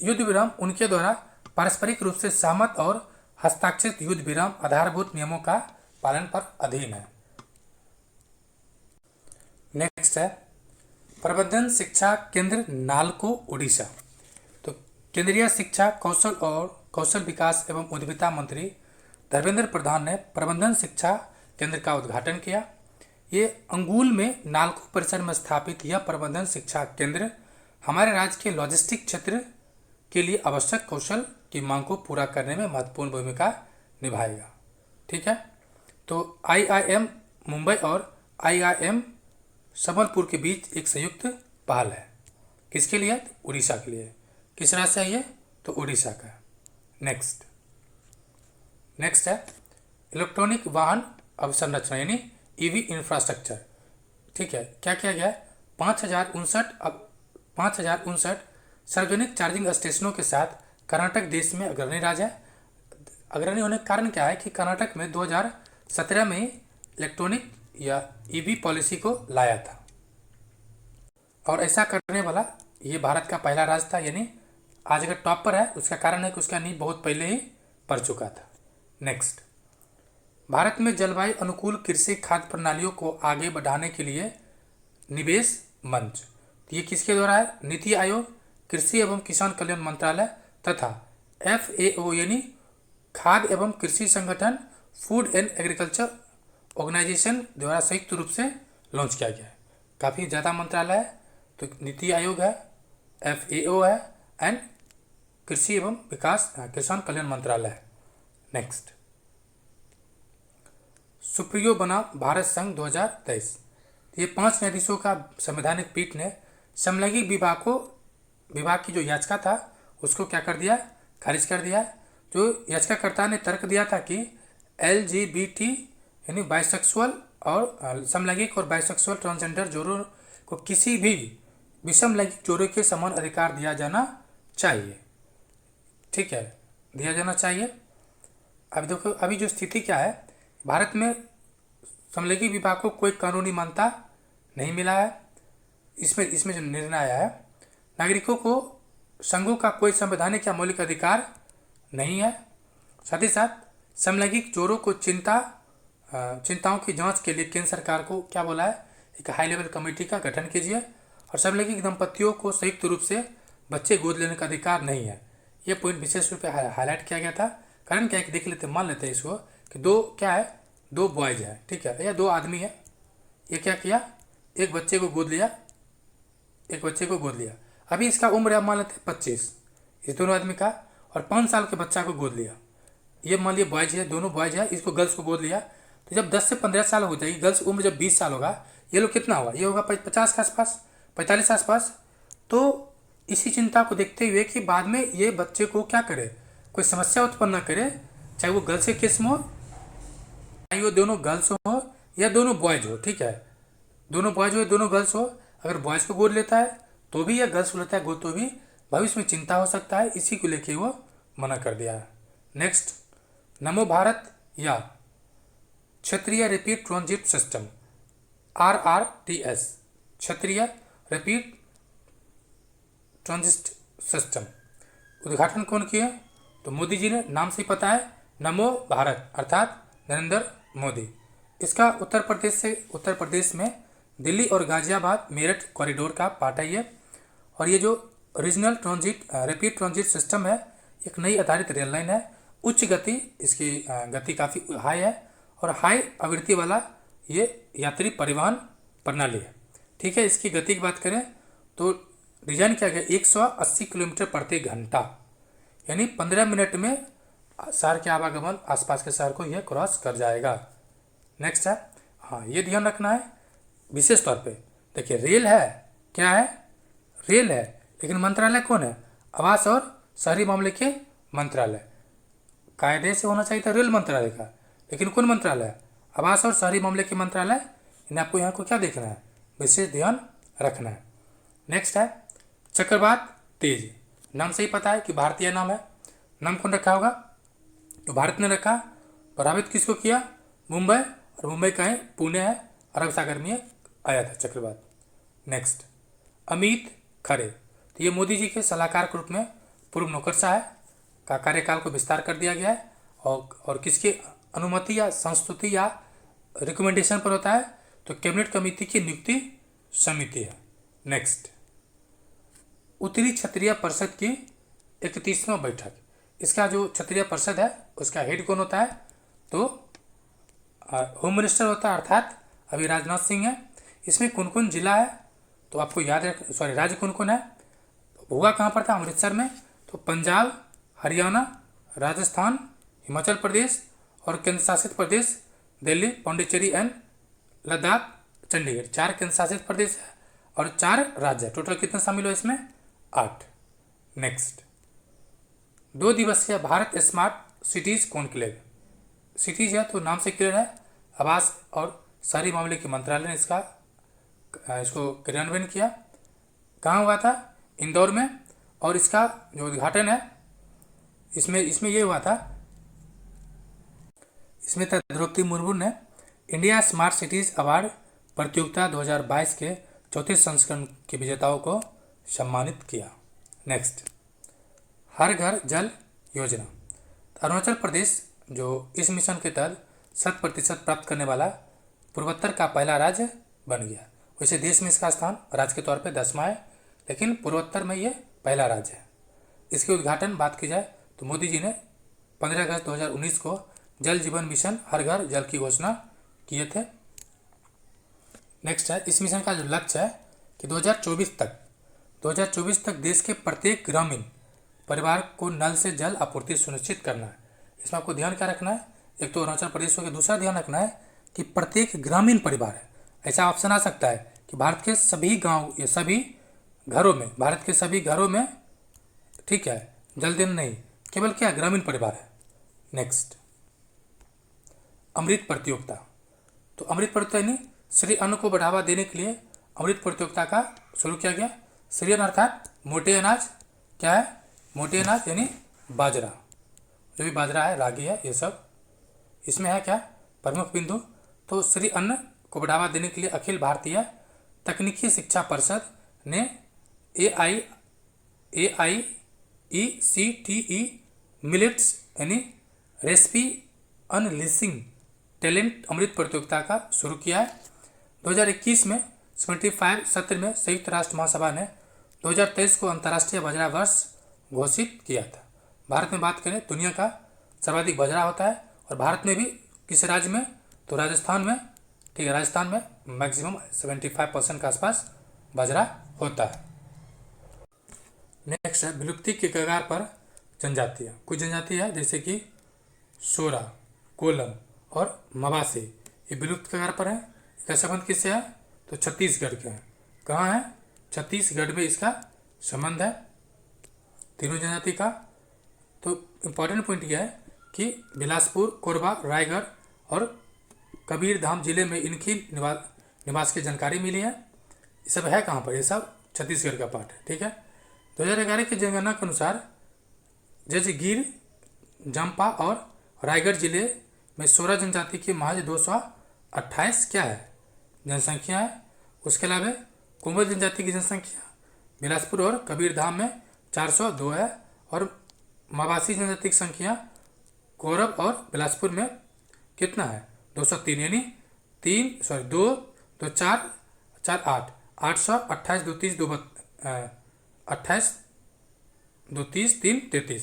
युद्ध विराम उनके द्वारा पारस्परिक रूप से सहमत और हस्ताक्षरित युद्ध विराम आधारभूत नियमों का पालन पर अधीन है। नेक्स्ट है, प्रबंधन शिक्षा केंद्र नालको उड़ीसा। तो केंद्रीय शिक्षा कौशल विकास एवं उद्यमिता मंत्री धर्मेंद्र प्रधान ने प्रबंधन शिक्षा केंद्र का उद्घाटन किया। ये अंगुल में नालको परिसर में स्थापित यह प्रबंधन शिक्षा केंद्र हमारे राज्य के लॉजिस्टिक क्षेत्र के लिए आवश्यक कौशल की मांग को पूरा करने में महत्वपूर्ण भूमिका निभाएगा। ठीक है, तो IIM मुंबई और IIM संबलपुर के बीच एक संयुक्त पहल है। किसके लिए? उड़ीसा के लिए। किस राज्य से है ये? तो उड़ीसा का। नेक्स्ट है इलेक्ट्रॉनिक वाहन अवसंरचना यानी EV इंफ्रास्ट्रक्चर। ठीक है, क्या किया गया है? 5059 सार्वजनिक चार्जिंग स्टेशनों के साथ कर्नाटक देश में अग्रणी राज्य है। अग्रणी होने का कारण क्या है कि कर्नाटक में 2017 में इलेक्ट्रॉनिक या EV पॉलिसी को लाया था और ऐसा करने वाला ये भारत का पहला राज्य था। यानी आज अगर टॉप पर है उसका कारण है कि उसका नींव बहुत पहले ही पड़ चुका था। नेक्स्ट, भारत में जलवायु अनुकूल कृषि खाद्य प्रणालियों को आगे बढ़ाने के लिए निवेश मंच। ये किसके द्वारा है? नीति आयोग, कृषि एवं किसान कल्याण मंत्रालय तथा FAO यानी खाद्य एवं कृषि संगठन फूड एंड एग्रीकल्चर ऑर्गेनाइजेशन द्वारा संयुक्त रूप से लॉन्च किया गया है। काफ़ी ज़्यादा मंत्रालय है। तो नीति आयोग है, FAO है एंड कृषि एवं किसान कल्याण मंत्रालय है। नेक्स्ट, सुप्रियो बनाम भारत संघ 2023। ये 5 न्यायाधीशों का संवैधानिक पीठ ने समलैंगिक विवाह की जो याचिका था उसको क्या कर दिया? खारिज कर दिया। तो याचिकाकर्ता ने तर्क दिया था कि LGBT यानी बाइसेक्सुअल और समलैंगिक और बाइसेक्सुअल ट्रांसजेंडर जोड़ों को किसी भी विषम लैंगिक जोड़े के समान अधिकार दिया जाना चाहिए। ठीक है, दिया जाना चाहिए। अभी देखो, अभी जो स्थिति क्या है, भारत में समलैंगिक विवाह को कोई कानूनी मान्यता नहीं मिला है। इसमें जो निर्णय आया है, नागरिकों को संघों का कोई संवैधानिक या मौलिक अधिकार नहीं है। साथ ही साथ समलैंगिक जोड़ों को चिंताओं की जांच के लिए केंद्र सरकार को क्या बोला है, एक हाई लेवल कमेटी का गठन कीजिए। और समलैंगिक दंपतियों को संयुक्त रूप से बच्चे गोद लेने का अधिकार नहीं है। ये पॉइंट विशेष रूप से हाईलाइट किया गया था। कारण क्या है कि देख लेते, मान लेते हैं इसको कि दो बॉयज है, ठीक है, या दो आदमी है। ये क्या किया, एक बच्चे को गोद लिया। अभी इसका उम्र है मान लेते हैं 25, इस दोनों आदमी का, और 5 साल के बच्चा को गोद लिया। ये मान लिया बॉयज है, दोनों बॉयज है, इसको गर्ल्स को गोद लिया। तो जब 10 से 15 साल हो जाएगी, गर्ल्स उम्र जब 20 साल होगा, ये लोग कितना होगा, ये होगा 50 के आसपास, 45 आसपास। तो इसी चिंता को देखते हुए कि बाद में ये बच्चे को क्या करे, कोई समस्या उत्पन्न ना करे, चाहे वो गर्ल्स के केस में हो, चाहे वो दोनों गर्ल्स हो या दोनों बॉयज हो। ठीक है, दोनों बॉयज हो या दोनों गर्ल्स हो, अगर बॉयज को गोद लेता है तो भी या गर्ल्स को लेता है गोद तो भी भविष्य में चिंता हो सकता है। इसी को लेके वो मना कर दिया है। नेक्स्ट, नमो भारत या क्षेत्रीय रैपिड ट्रांजिट सिस्टम RRTS, क्षेत्रीय रैपिड ट्रांजिट सिस्टम उद्घाटन कौन किया, तो मोदी जी ने, नाम से ही पता है, नमो भारत अर्थात नरेंद्र मोदी। इसका उत्तर प्रदेश में दिल्ली और गाजियाबाद मेरठ कॉरिडोर का पार्ट है ये। और ये जो रीजनल रैपिड ट्रांजिट सिस्टम है, एक नई आधारित रेल लाइन है। उच्च गति, इसकी गति काफ़ी हाई है और हाई आवृत्ति वाला ये यात्री परिवहन प्रणाली है। ठीक है, इसकी गति की बात करें तो डिजाइन किया गया 180 किलोमीटर प्रति घंटा, यानी 15 मिनट में शहर के आवागमन आसपास के शहर को यह क्रॉस कर जाएगा। नेक्स्ट है, हाँ, ये ध्यान रखना है विशेष तौर पे। देखिए, रेल है, क्या है, रेल है, लेकिन मंत्रालय कौन है, आवास और शहरी मामले के मंत्रालय। कायदे से होना चाहिए था रेल मंत्रालय का, लेकिन कौन मंत्रालय, आवास और शहरी मामले के मंत्रालय। इन्हें आपको यहाँ को क्या देखना है, विशेष ध्यान रखना है। नेक्स्ट है चक्रवात तेज, नाम से ही पता है कि भारतीय नाम है। नाम कौन रखा होगा, तो भारत ने रखा। प्रभावित किसको किया, मुंबई, और मुंबई का है पुणे है, अरब सागर में आया था चक्रवात। नेक्स्ट, अमित खरे, तो ये मोदी जी के सलाहकार के रूप में पूर्व नौकरशाह है का कार्यकाल को विस्तार कर दिया गया है। और किसकी अनुमति या संस्तुति या रिकमेंडेशन पर होता है, तो कैबिनेट कमेटी की नियुक्ति समिति है। नेक्स्ट, उत्तरी क्षेत्रीय परिषद की 31वां बैठक। इसका जो क्षेत्रीय परिषद है उसका हेड कौन होता है, तो होम मिनिस्टर होता है, अर्थात अभी राजनाथ सिंह है। इसमें कौन कौन जिला है, तो आपको याद है, राज्य कौन कौन है, हुआ कहाँ पर था, अमृतसर में। तो पंजाब, हरियाणा, राजस्थान, हिमाचल प्रदेश और केंद्र शासित प्रदेश दिल्ली, पौंडीचेरी एंड लद्दाख, चंडीगढ़। 4 केंद्र शासित प्रदेश है और 4 राज्य। टोटल कितने शामिल हो इसमें, 8। नेक्स्ट, 2 दिवसीय Bharat smart cities conclave. Cities है तो नाम से क्लियर है, आवास और शहरी मामले के मंत्रालय ने इसको क्रियान्वयन किया। कहाँ हुआ था, इंदौर में। और इसका जो उद्घाटन है इसमें ये हुआ था, इसमें द्रौपदी मुर्मू ने इंडिया स्मार्ट सिटीज अवार्ड प्रतियोगिता 2022 के 34 संस्करण के विजेताओं को सम्मानित किया। नेक्स्ट, हर घर जल योजना। अरुणाचल प्रदेश जो इस मिशन के तहत 100% प्राप्त करने वाला पूर्वोत्तर का पहला राज्य बन गया। वैसे देश में इसका स्थान राज्य के तौर पे 10वां है, लेकिन पूर्वोत्तर में ये पहला राज्य है। इसके उद्घाटन बात की जाए तो मोदी जी ने 15 अगस्त 2019 को जल जीवन मिशन हर घर जल की घोषणा किए थे। नेक्स्ट है, इस मिशन का जो लक्ष्य है कि 2024 तक देश के प्रत्येक ग्रामीण परिवार को नल से जल आपूर्ति सुनिश्चित करना है। इसमें आपको ध्यान क्या रखना है, एक तो अरुणाचल प्रदेश को, दूसरा ध्यान रखना है कि प्रत्येक ग्रामीण परिवार है। ऐसा ऑप्शन आ सकता है कि भारत के सभी गांव या सभी घरों में, भारत के सभी घरों में, ठीक है, जल देना नहीं, केवल क्या ग्रामीण परिवार है। नेक्स्ट, अमृत प्रतियोगिता। तो अमृत प्रतियोगिता यानी श्री अन्न को बढ़ावा देने के लिए अमृत प्रतियोगिता का शुरू किया गया। श्री अन्न अर्थात मोटे अनाज, क्या है, मोटे अनाज यानी बाजरा, जो भी बाजरा है, रागी है, ये सब इसमें है क्या प्रमुख बिंदु। तो श्री अन्न को बढ़ावा देने के लिए अखिल भारतीय तकनीकी शिक्षा परिषद ने AIECTE मिलेट्स यानी रेसिपी अनलिसिंग टैलेंट अमृत प्रतियोगिता का शुरू किया है। 2021 में 75 सत्र में संयुक्त राष्ट्र महासभा ने 2023 को अंतर्राष्ट्रीय बाजरा वर्ष घोषित किया था। भारत में बात करें, दुनिया का सर्वाधिक बाजरा होता है, और भारत में भी किस राज्य में, तो राजस्थान में, ठीक है, राजस्थान में मैक्सिमम 75% के आसपास बाजरा होता है। नेक्स्ट है विलुप्ति के कगार पर जनजातियाँ। कुछ जनजाति है जैसे कि सोरा, कोलम और मवासी, ये विलुप्त कगार पर है। इसका संबंध किससे है, तो छत्तीसगढ़ के हैं। कहाँ है, छत्तीसगढ़ में इसका संबंध है तीनों जनजाति का। तो इम्पॉर्टेंट पॉइंट यह है कि बिलासपुर, कोरबा, रायगढ़ और कबीरधाम जिले में इनकी निवास की जानकारी मिली है। ये सब है कहाँ पर, ये सब छत्तीसगढ़ का पार्ट है, ठीक है। 2011 की जनगणना के अनुसार जजगीर, जम्पा और रायगढ़ जिले में 16 जनजाति की महज 228 क्या है जनसंख्या है। उसके अलावा कुंभल जनजाति की जनसंख्या बिलासपुर और कबीरधाम में 402 है, और मवासी जनजाति की संख्या कोरब और बिलासपुर में कितना है 203, यानी 2 तो 4 4 8 828 230 28 230 3 33,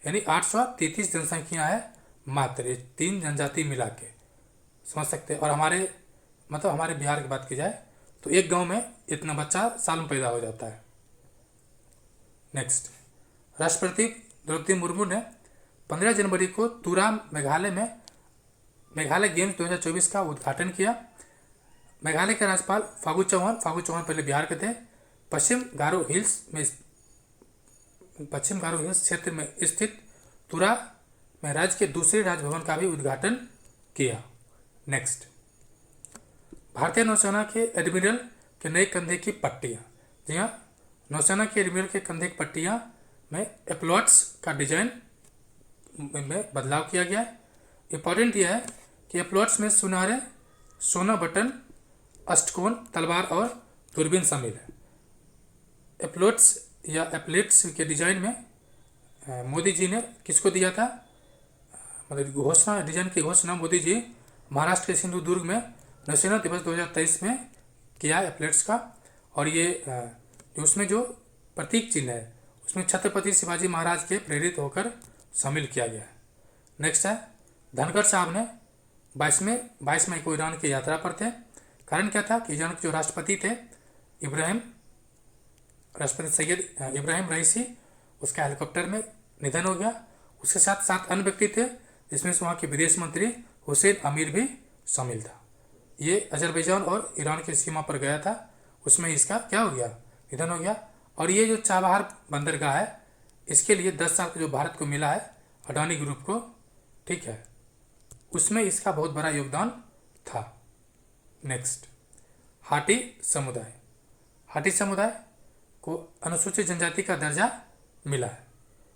यानी 833 जनसंख्या है मात्र, ये 3 जनजाति मिला के, समझ सकते हैं। और हमारे मतलब हमारे बिहार की बात की जाए तो एक गांव में इतना बच्चा साल में पैदा हो जाता है। नेक्स्ट, राष्ट्रपति द्रौपदी मुर्मू ने 15 जनवरी को तुरा मेघालय में मेघालय गेम्स 2024 का उद्घाटन किया। मेघालय के राज्यपाल फागू चौहान पहले बिहार के थे, पश्चिम गारो हिल्स क्षेत्र में स्थित तुरा में राज्य के दूसरे राजभवन का भी उद्घाटन किया। नेक्स्ट, भारतीय नौसेना के एडमिरल के नए कंधे की पट्टियाँ। जी हाँ, नौसेना के एडमिरल के कंधे की पट्टियाँ में एप्लॉट्स का डिजाइन में बदलाव किया गया है। इंपॉर्टेंट यह है कि एप्लॉट्स में सुनहरे सोना बटन, अष्टकोण, तलवार और दूरबीन शामिल है। एप्लॉट्स या एप्लेट्स के डिजाइन में मोदी जी ने किसको दिया था, मतलब घोषणा, डिजाइन की घोषणा मोदी जी महाराष्ट्र के सिंधुदुर्ग में नौसेना दिवस 2023 में किया एप्लेट्स का। और ये उसमें जो प्रतीक चिन्ह है उसमें छत्रपति शिवाजी महाराज के प्रेरित होकर शामिल किया गया है। नेक्स्ट है, धनखड़ साहब ने 22 मई को ईरान की यात्रा पर थे। कारण क्या था कि ईरान के जो राष्ट्रपति थे राष्ट्रपति सैयद इब्राहिम रईसी, उसका हेलीकॉप्टर में निधन हो गया। उसके साथ 7 अन्य व्यक्ति थे, जिसमें से वहाँ के विदेश मंत्री हुसैन अमीर भी शामिल था। ये अजरबैजान और ईरान की सीमा पर गया था, उसमें इसका क्या हो गया, निधन हो गया। और ये जो चाबहार बंदरगाह है, इसके लिए 10 साल का जो भारत को मिला है अडानी ग्रुप को, ठीक है, उसमें इसका बहुत बड़ा योगदान था। नेक्स्ट, हाटी समुदाय को अनुसूचित जनजाति का दर्जा मिला है।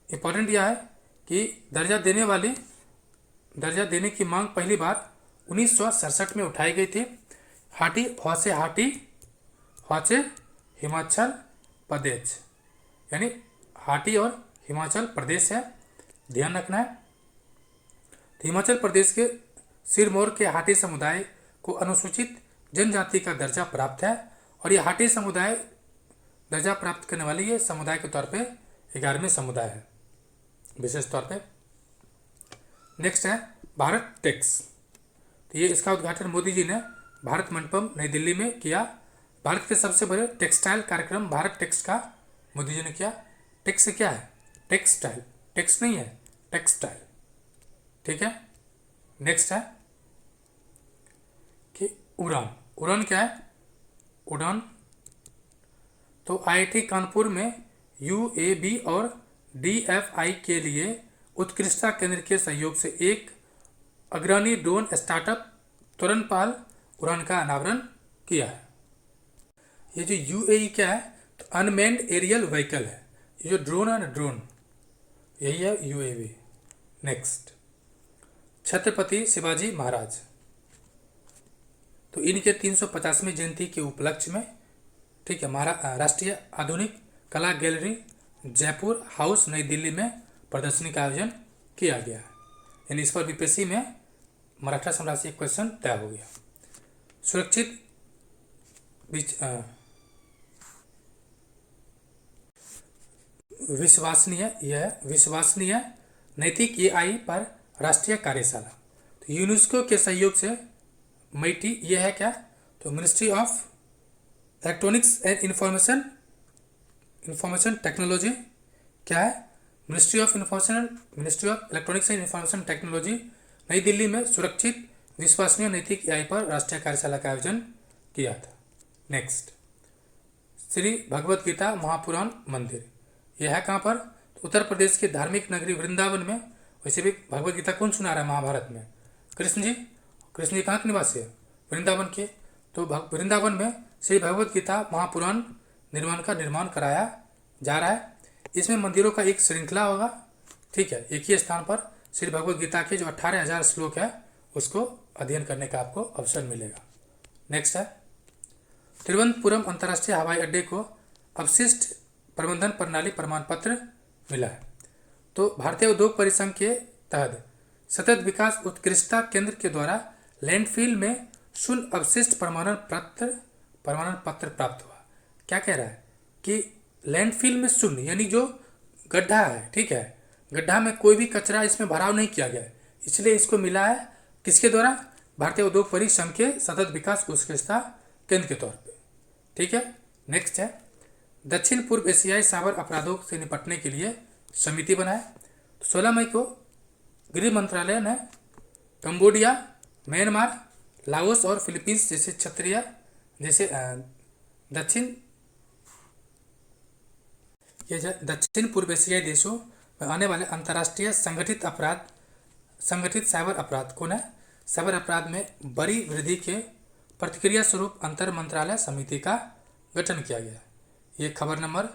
इंपॉर्टेंट यह है कि दर्जा देने की मांग पहली बार 1967 में उठाई गई थी। हाटी हिमाचल प्रदेश, यानी हाटी और हिमाचल प्रदेश है, ध्यान रखना है। हिमाचल प्रदेश के सिरमौर के हाटी समुदाय को अनुसूचित जनजाति का दर्जा प्राप्त है, और ये हाटी समुदाय दर्जा प्राप्त करने वाली ये समुदाय के तौर पे 11वें समुदाय है विशेष तौर पे। नेक्स्ट है भारत टेक्स। तो ये इसका उद्घाटन मोदी जी ने भारत मंडपम नई दिल्ली में किया। भारत के सबसे बड़े टेक्सटाइल कार्यक्रम भारत टेक्स का मोदी जी ने किया। टेक्स क्या है, टेक्सटाइल, टेक्स नहीं है, टेक्सटाइल, ठीक है। नेक्स्ट है कि उड़ान क्या है, उड़ान। तो IIT कानपुर में UAV और DFI के लिए उत्कृष्टता केंद्र के सहयोग से एक अग्रणी ड्रोन स्टार्टअप तुरनपाल उड़ान का अनावरण किया है। ये जो यूएई क्या है, तो अनमैन्ड एरियल व्हीकल है। ये जो ड्रोन है ना, ड्रोन, यही है यूएवी। नेक्स्ट, छत्रपति शिवाजी महाराज, तो इनके 350वीं जयंती के उपलक्ष्य में, ठीक है, राष्ट्रीय आधुनिक कला गैलरी जयपुर हाउस नई दिल्ली में प्रदर्शनी का आयोजन किया गया है। यानी इस पर बीपीएससी में मराठा साम्राज्य एक क्वेश्चन तय हो गया। सुरक्षित विश्वसनीय नैतिक एआई पर राष्ट्रीय कार्यशाला, तो यूनेस्को के सहयोग से मैटी, ये है क्या, तो ministry of electronics and information technology, क्या है, ministry of electronics and information technology नई दिल्ली में सुरक्षित विश्वसनीय नैतिक एआई पर राष्ट्रीय कार्यशाला का आयोजन किया था। नेक्स्ट, श्री भगवत गीता महापुराण मंदिर, यह है कहाँ पर, तो उत्तर प्रदेश के धार्मिक नगरी वृंदावन में। वैसे भी भगवत गीता कौन सुना रहा है महाभारत में, कृष्ण जी। कृष्ण जी कहाँ के निवासी है, वृंदावन के। तो वृंदावन में श्री भगवत गीता महापुराण निर्माण कराया जा रहा है। इसमें मंदिरों का एक श्रृंखला होगा, ठीक है। एक ही स्थान पर श्री भगवत गीता के जो 18,000 श्लोक है उसको अध्ययन करने का आपको अवसर मिलेगा। नेक्स्ट है, तिरुवनंतपुरम अंतर्राष्ट्रीय हवाई अड्डे को अवशिष्ट प्रबंधन प्रणाली प्रमाण पत्र मिला है। तो भारतीय उद्योग परिसंघ के तहत सतत विकास उत्कृष्टता केंद्र के द्वारा लैंडफिल में शून्य अवशिष्ट प्रमाणन पत्र प्राप्त हुआ। क्या कह रहा है कि लैंडफिल में शून्य, यानी जो गड्ढा है, ठीक है, गड्ढा में कोई भी कचरा इसमें भराव नहीं किया गया है, इसलिए इसको मिला है किसके द्वारा, भारतीय उद्योग परिसंघ के सतत विकास उत्कृष्टता केंद्र के तौर पे, ठीक है। नेक्स्ट है, दक्षिण पूर्व एशियाई साइबर अपराधों से निपटने के लिए समिति बनाए। तो 16 मई को गृह मंत्रालय ने कंबोडिया, म्यांमार, लाओस और फिलीपींस जैसे दक्षिण पूर्व एशियाई देशों में आने वाले अंतर्राष्ट्रीय संगठित साइबर अपराध को न साइबर अपराध में बड़ी वृद्धि के प्रतिक्रिया स्वरूप अंतर मंत्रालय समिति का गठन किया गया। ये खबर नंबर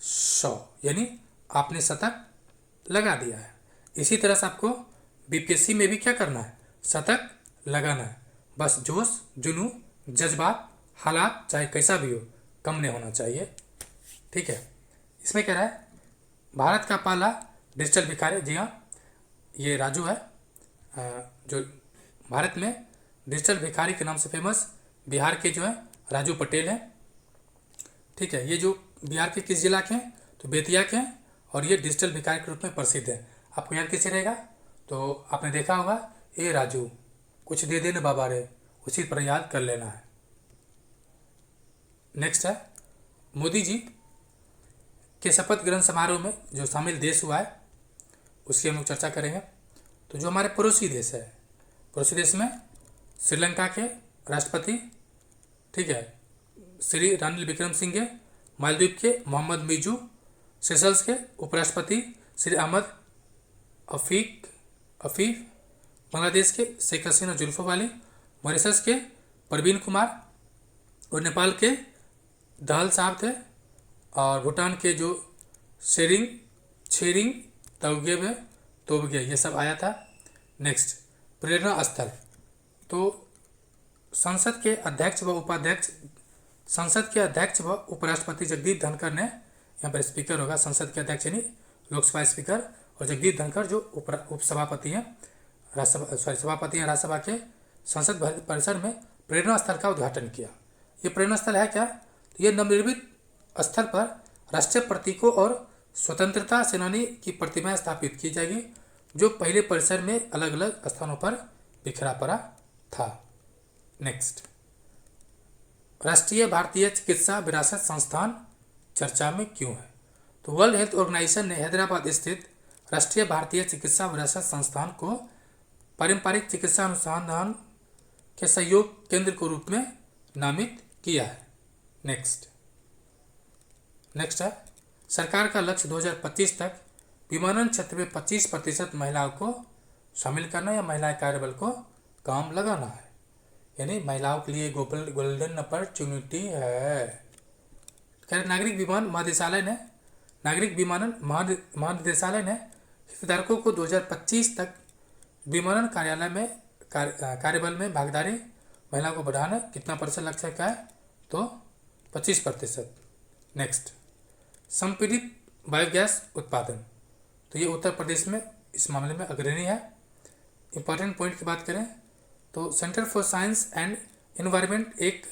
100, यानी आपने शतक लगा दिया है। इसी तरह से आपको बीपीएससी में भी क्या करना है, शतक लगाना है। बस जोश, जुनू, जज्बात, हालात चाहे कैसा भी हो, कम नहीं होना चाहिए, ठीक है। इसमें कह रहा है भारत का पहला डिजिटल भिखारी, जी हाँ, ये राजू है, जो भारत में डिजिटल भिखारी के नाम से फेमस बिहार के जो है राजू पटेल हैं, ठीक है। ये जो बिहार के किस जिला के हैं, तो बेतिया के हैं, और ये डिजिटल भिखारी के रूप में प्रसिद्ध है। आपको याद कैसे रहेगा, तो आपने देखा होगा, ए राजू कुछ दे देना बाबा रे, उसी पर याद कर लेना है। नेक्स्ट है, मोदी जी के शपथ ग्रहण समारोह में जो शामिल देश हुआ है उसकी हम लोग चर्चा करेंगे। तो जो हमारे पड़ोसी देश है, पड़ोसी देश में श्रीलंका के राष्ट्रपति, ठीक है, श्री रानिल विक्रमसिंघे, मालदीव के मोहम्मद मिजू, सेशल्स के उपराष्ट्रपति श्री अहमद अफीफ, बांग्लादेश के शेख हसीना जुल्फोवाली, मॉरिशस के परवीन कुमार, और नेपाल के दहल साहब थे, और भूटान के जो छेरिंग तोबगे, ये सब आया था। नेक्स्ट, प्रेरणा स्थल, तो संसद के अध्यक्ष व उपराष्ट्रपति जगदीप धनखड़ ने, यहाँ पर स्पीकर होगा संसद के अध्यक्ष यानी लोकसभा स्पीकर, और जगदीप धनखड़ जो उपसभापति हैं, सभापति हैं राज्यसभा के, संसद परिसर में प्रेरणा स्थल का उद्घाटन किया। ये प्रेरणा स्थल है क्या, ये नवनिर्मित स्थल पर राष्ट्रीय प्रतीकों और स्वतंत्रता सेनानी की प्रतिमाएं स्थापित की जाएगी, जो पहले परिसर में अलग अलग स्थानों पर बिखरा पड़ा था। नेक्स्ट, राष्ट्रीय भारतीय चिकित्सा विरासत संस्थान चर्चा में क्यों है, तो वर्ल्ड हेल्थ ऑर्गेनाइजेशन ने हैदराबाद स्थित राष्ट्रीय भारतीय चिकित्सा विरासत संस्थान को पारंपरिक चिकित्सा अनुसंधान के सहयोग केंद्र के रूप में नामित किया है। नेक्स्ट है, सरकार का लक्ष्य 2025 तक विमानन क्षेत्र में 25% महिलाओं को शामिल करना या महिला कार्यबल को काम लगाना है, यानी महिलाओं के लिए गोल्डन अपॉर्चुनिटी है। नागरिक विमानन महानिदेशालय ने हितधारकों को 2025 तक विमानन कार्यबल में भागीदारी महिलाओं को बढ़ाना कितना % लक्ष्य का है, तो 25%। नेक्स्ट, संपीड़ित बायोगैस उत्पादन, तो ये उत्तर प्रदेश में इस मामले में अग्रणी है। इंपॉर्टेंट पॉइंट की बात करें तो centre for science and environment एक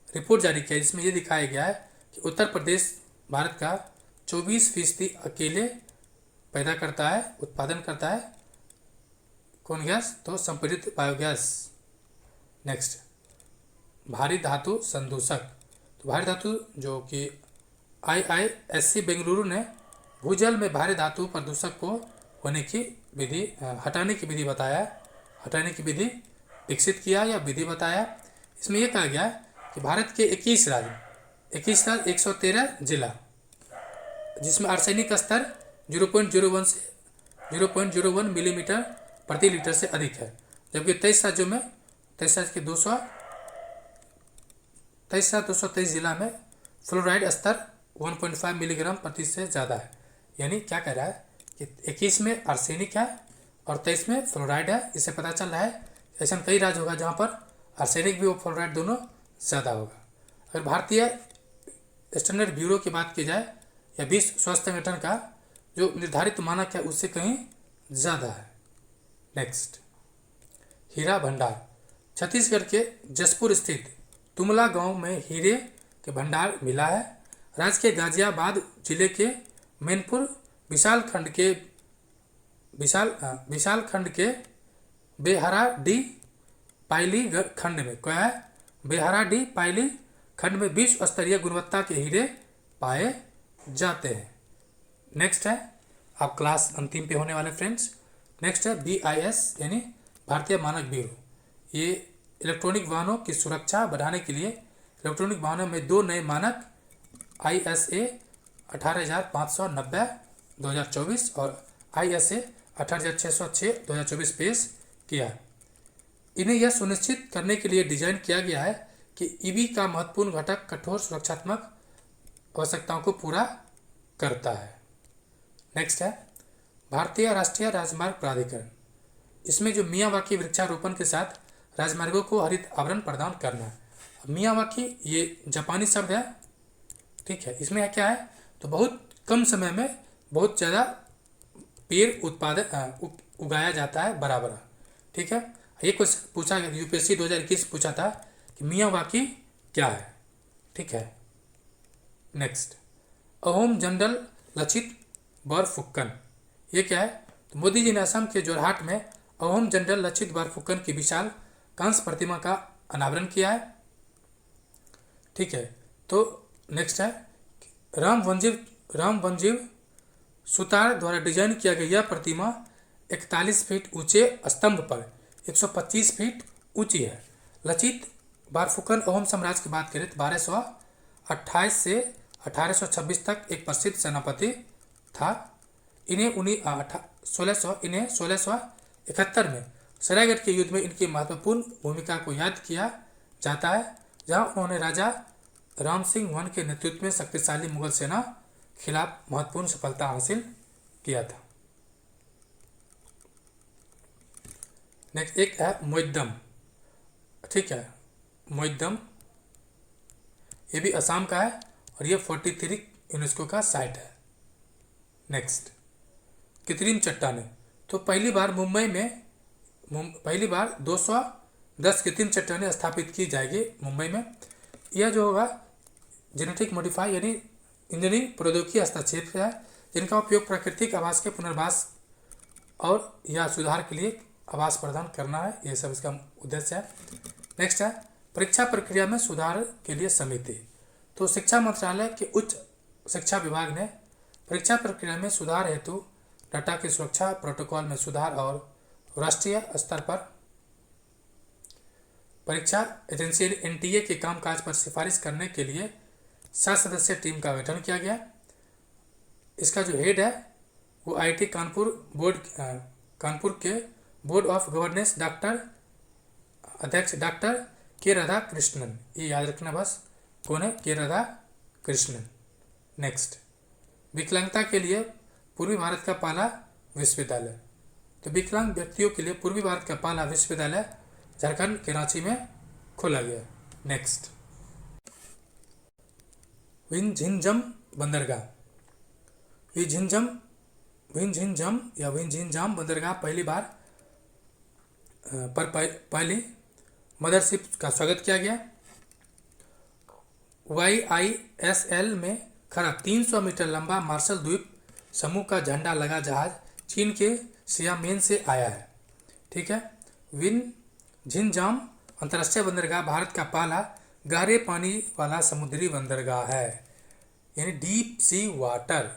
रिपोर्ट जारी किया जिसमें ये दिखाया गया है कि उत्तर प्रदेश भारत का 24% अकेले पैदा करता है, उत्पादन करता है कौन गैस, तो संपीड़ित बायोगैस। नेक्स्ट, भारी धातु संदूषक, तो भारी धातु जो कि IISc बेंगलुरु ने भूजल में भारी धातु प्रदूषक को हटाने की विधि विकसित किया या विधि बताया। इसमें यह कहा गया कि भारत के 21 राज्य 113 जिला जिसमें आर्सेनिक का स्तर 0.01 से 0.01 मिलीमीटर प्रति लीटर से अधिक है, जबकि 23 राज्य के 223 जिला में फ्लोराइड स्तर 1.5 मिलीग्राम प्रति से ज़्यादा है। यानी क्या कह रहा है कि 21 में आर्सेनिक है और 23 में फ्लोराइड है। इससे पता चल रहा है ऐसा कई राज्य होगा जहाँ पर आर्सेनिक भी और फ्लोराइड दोनों ज़्यादा होगा। अगर भारतीय स्टैंडर्ड ब्यूरो की बात की जाए या विश्व स्वास्थ्य संगठन का जो निर्धारित मानक है उससे कहीं ज़्यादा है। नेक्स्ट, हीरा भंडार, छत्तीसगढ़ के जसपुर स्थित तुमला गांव में हीरे के भंडार मिला है। राज्य के गाजियाबाद जिले के मैनपुर विशाल खंड के बेहराडी पायली खंड में क्या है, बेहराडी पायली खंड में विश्व स्तरीय गुणवत्ता के हीरे पाए जाते हैं। नेक्स्ट है आप क्लास अंतिम पे होने वाले फ्रेंड्स। नेक्स्ट है BIS यानी भारतीय मानक ब्यूरो। ये इलेक्ट्रॉनिक वाहनों की सुरक्षा बढ़ाने के लिए इलेक्ट्रॉनिक वाहनों में 2 नए मानक ISA 18590 2024 और ISA 18606 2024 पेश किया। इन्हें यह सुनिश्चित करने के लिए डिजाइन किया गया है कि EV का महत्वपूर्ण घटक कठोर सुरक्षात्मक आवश्यकताओं को पूरा करता है। नेक्स्ट है भारतीय राष्ट्रीय राजमार्ग प्राधिकरण। इसमें जो मियावाकी वृक्षारोपण के साथ राजमार्गों को हरित आवरण प्रदान करना है। मियावाकी ये जापानी शब्द है, ठीक है। इसमें क्या है तो बहुत कम समय में बहुत ज़्यादा पेड़ उगाया जाता है बराबर, ठीक है। ये क्वेश्चन पूछा UPSC 2021 पूछा था कि मियावाकी क्या है, ठीक है। नेक्स्ट, अहोम जनरल लचित बरफुकन, ये क्या है तो मोदी जी ने असम के जोरहाट में अहोम जनरल लचित बरफुकन की विशाल कांस्य प्रतिमा का अनावरण किया है, ठीक है। तो नेक्स्ट है राम वंजीव सुतार द्वारा डिजाइन किया गया यह प्रतिमा 41 फीट ऊंचे स्तंभ पर 125 फीट ऊंची है। लचित बरफुकन अहोम साम्राज्य की बात करें तो 1228 से 1826 तक एक प्रसिद्ध सेनापति था। इन्हें 1671 में सरायगढ़ के युद्ध में इनकी महत्वपूर्ण भूमिका को याद किया जाता है, जहां उन्होंने राजा राम सिंह वन के नेतृत्व में शक्तिशाली मुगल सेना खिलाफ महत्वपूर्ण सफलता हासिल किया था। नेक्स्ट एक है मोइद्दम, ठीक है। मोइद्दम ये भी असम का है और ये 43 यूनेस्को का साइट है। नेक्स्ट, कृत्रिम चट्टानें, तो पहली बार मुंबई में 210 कृत्रिम चट्टानें स्थापित की जाएगी मुंबई में। यह जो होगा जेनेटिक मॉडिफाई यानी इंजीनियरिंग प्रौद्योगिकी हस्तक्षेप है, जिनका उपयोग प्राकृतिक आवास के पुनर्वास और या सुधार के लिए आवास प्रदान करना है। यह सब इसका उद्देश्य है। नेक्स्ट है परीक्षा प्रक्रिया में सुधार के लिए समिति। तो शिक्षा मंत्रालय के उच्च शिक्षा विभाग ने परीक्षा प्रक्रिया में सुधार हेतु डाटा की सुरक्षा प्रोटोकॉल में सुधार और राष्ट्रीय स्तर पर परीक्षा एजेंसी NTA के कामकाज पर सिफारिश करने के लिए 7 सदस्यीय टीम का गठन किया गया। इसका जो हेड है वो आईआईटी कानपुर के बोर्ड ऑफ गवर्नेंस अध्यक्ष डॉक्टर के राधा कृष्णन, ये याद रखना बस, कौन है? के राधा कृष्णन। नेक्स्ट, विकलांगता के लिए पूर्वी भारत का पहला विश्वविद्यालय। तो विकलांग व्यक्तियों के लिए पूर्वी भारत का पहला विश्वविद्यालय झारखंड के रांची में खोला गया। नेक्स्ट, विंझिनजम बंदरगाह। विंझिनजम बंदरगाह पहली मदरशिप का स्वागत किया गया। YISL में खड़ा 300 मीटर लंबा मार्शल द्वीप समूह का झंडा लगा जहाज चीन के सियामेन से आया है। ठीक है। विंझिनजाम अंतर्राष्ट्रीय बंदरगाह भारत का पहला गहरे पानी वाला समुद्री बंदरगाह है, यानी डीप सी वाटर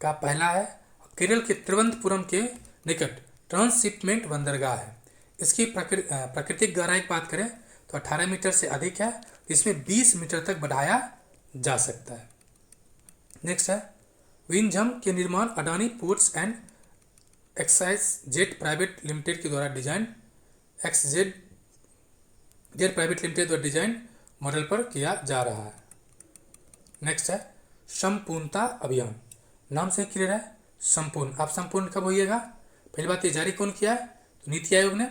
का पहला है। केरल के तिरुवनंतपुरम के निकट ट्रांसशिपमेंट बंदरगाह है। इसकी प्राकृतिक गहराई की बात करें तो 18 मीटर से अधिक है, इसमें 20 मीटर तक बढ़ाया जा सकता है। नेक्स्ट है, विंझम के निर्माण अडानी पोर्ट्स एंड एक्सजेट प्राइवेट लिमिटेड के द्वारा डिजाइन मॉडल पर किया जा रहा है। नेक्स्ट है, संपूर्णता अभियान। नाम से क्लियर है, संपूर्ण। आप संपूर्ण कब होइएगा? पहली बात, ये जारी कौन किया है? तो नीति आयोग ने।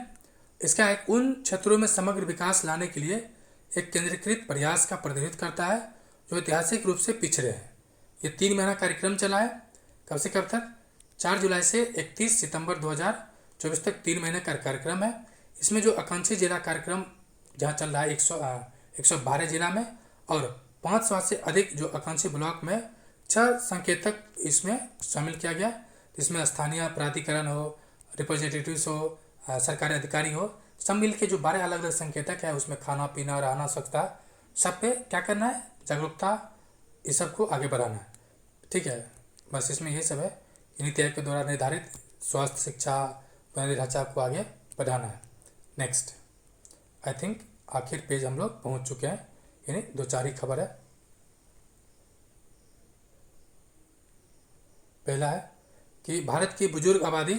इसका एक उन क्षेत्रों में समग्र विकास लाने के लिए एक केंद्रीकृत प्रयास का प्रतिनिधित्व करता है जो ऐतिहासिक रूप से पिछड़े हैं। ये 3 महीना कार्यक्रम चला है। कब से कब तक? 4 जुलाई से 31 सितंबर 2024 तक 3 महीने का कार्यक्रम है। इसमें जो आकांक्षी जिला कार्यक्रम जहाँ चल रहा है 112 जिला में, और 500 से अधिक जो आकांक्षी ब्लॉक में 6 संकेतक इसमें शामिल किया गया। इसमें स्थानीय प्राधिकरण हो, रिप्रेजेंटेटिव्स हो, सरकारी अधिकारी हो, सब मिल के जो 12 अलग अलग संकेतक है उसमें खाना पीना, रहना, स्वच्छता, सब पे क्या करना है? जागरूकता, इस सब को आगे बढ़ाना है। ठीक है, बस इसमें ये सब है। नीति आयोग के द्वारा निर्धारित स्वास्थ्य, शिक्षा, बुनियादी ढांचा को आगे बढ़ाना है। नेक्स्ट, आई थिंक आखिर पेज हम लोग पहुंच चुके हैं, यानी 2-4 ही खबर है। पहला है कि भारत की बुजुर्ग आबादी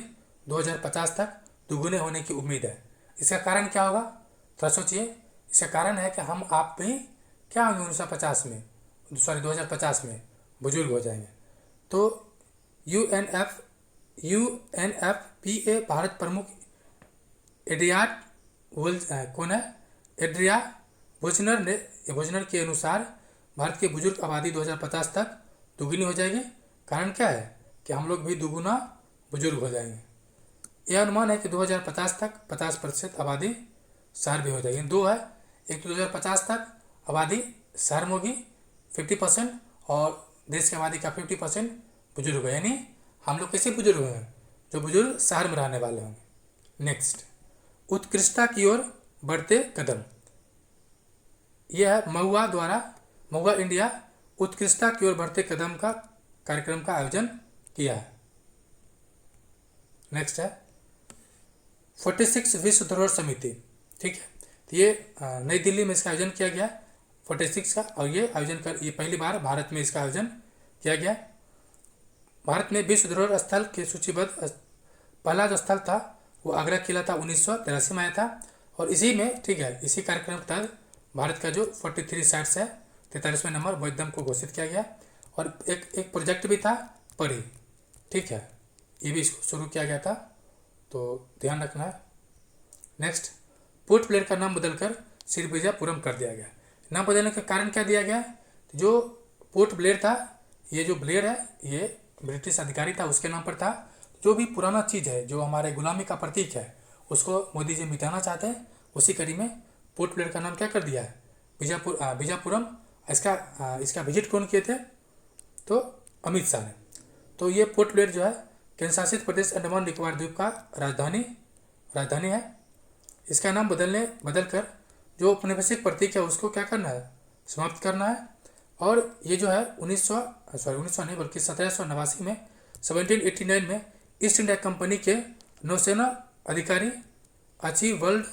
2050 तक दुगुने होने की उम्मीद है। इसका कारण क्या होगा? थोड़ा सोचिए। इसका कारण है कि हम आप भी क्या होंगे 2050 में बुजुर्ग हो जाएंगे। तो UNFPA भारत प्रमुख एड्रिया वोजनर के अनुसार भारत की बुजुर्ग आबादी 2050 तक दुगुनी हो जाएगी। कारण क्या है? कि हम लोग भी दुगुना बुजुर्ग हो जाएंगे। यह अनुमान है कि 2050 तक 50% आबादी शहर भी हो जाएगी। 2 है, एक तो 2050 तक आबादी शहर में होगी 50% और देश की आबादी का 50% बुजुर्ग है, यानी हम लोग कैसे बुजुर्ग हैं? जो बुजुर्ग शहर में रहने वाले होंगे। नेक्स्ट, उत्कृष्टता की ओर बढ़ते कदम। यह है महुआ इंडिया उत्कृष्टता की ओर बढ़ते कदम का कार्यक्रम का आयोजन किया है। नेक्स्ट है 46 विश्व धरोहर समिति। ठीक है, तो ये नई दिल्ली में इसका आयोजन किया गया 46 का, और ये पहली बार भारत में इसका आयोजन किया गया। भारत में विश्व धरोहर स्थल के सूचीबद्ध पहला जो स्थल था वो आगरा किला था, 1983 में आया था। और इसी में, ठीक है, इसी कार्यक्रम के तहत भारत का जो 43 साइट्स है 43वें नंबर बोद्धम को घोषित किया गया। और एक प्रोजेक्ट भी था परी, ठीक है, ये भी इसको शुरू किया गया था, तो ध्यान रखना है। नेक्स्ट, पोर्ट ब्लेयर का नाम बदलकर श्रीविजयपुरम कर दिया गया। नाम बदलने का कारण क्या दिया गया? जो पोर्ट ब्लेयर था, ये जो ब्लेयर है ये ब्रिटिश अधिकारी था, उसके नाम पर था। जो भी पुराना चीज़ है जो हमारे गुलामी का प्रतीक है उसको मोदी जी मिटाना चाहते हैं। उसी कड़ी में पोर्ट ब्लेयर का नाम क्या कर दिया है? बीजापुरम। इसका विजिट कौन किए थे? तो अमित शाह ने। तो ये पोर्ट ब्लेयर जो है केंद्र शासित प्रदेश अंडमान निकोबार द्वीप का राजधानी है। इसका नाम बदलकर जो औपनिवेशिक प्रतीक है उसको क्या करना है? समाप्त करना है। और ये जो है 1900 नहीं बल्कि 1789 में 1789 में ईस्ट इंडिया कंपनी के नौसेना अधिकारी आर्चिबाल्ड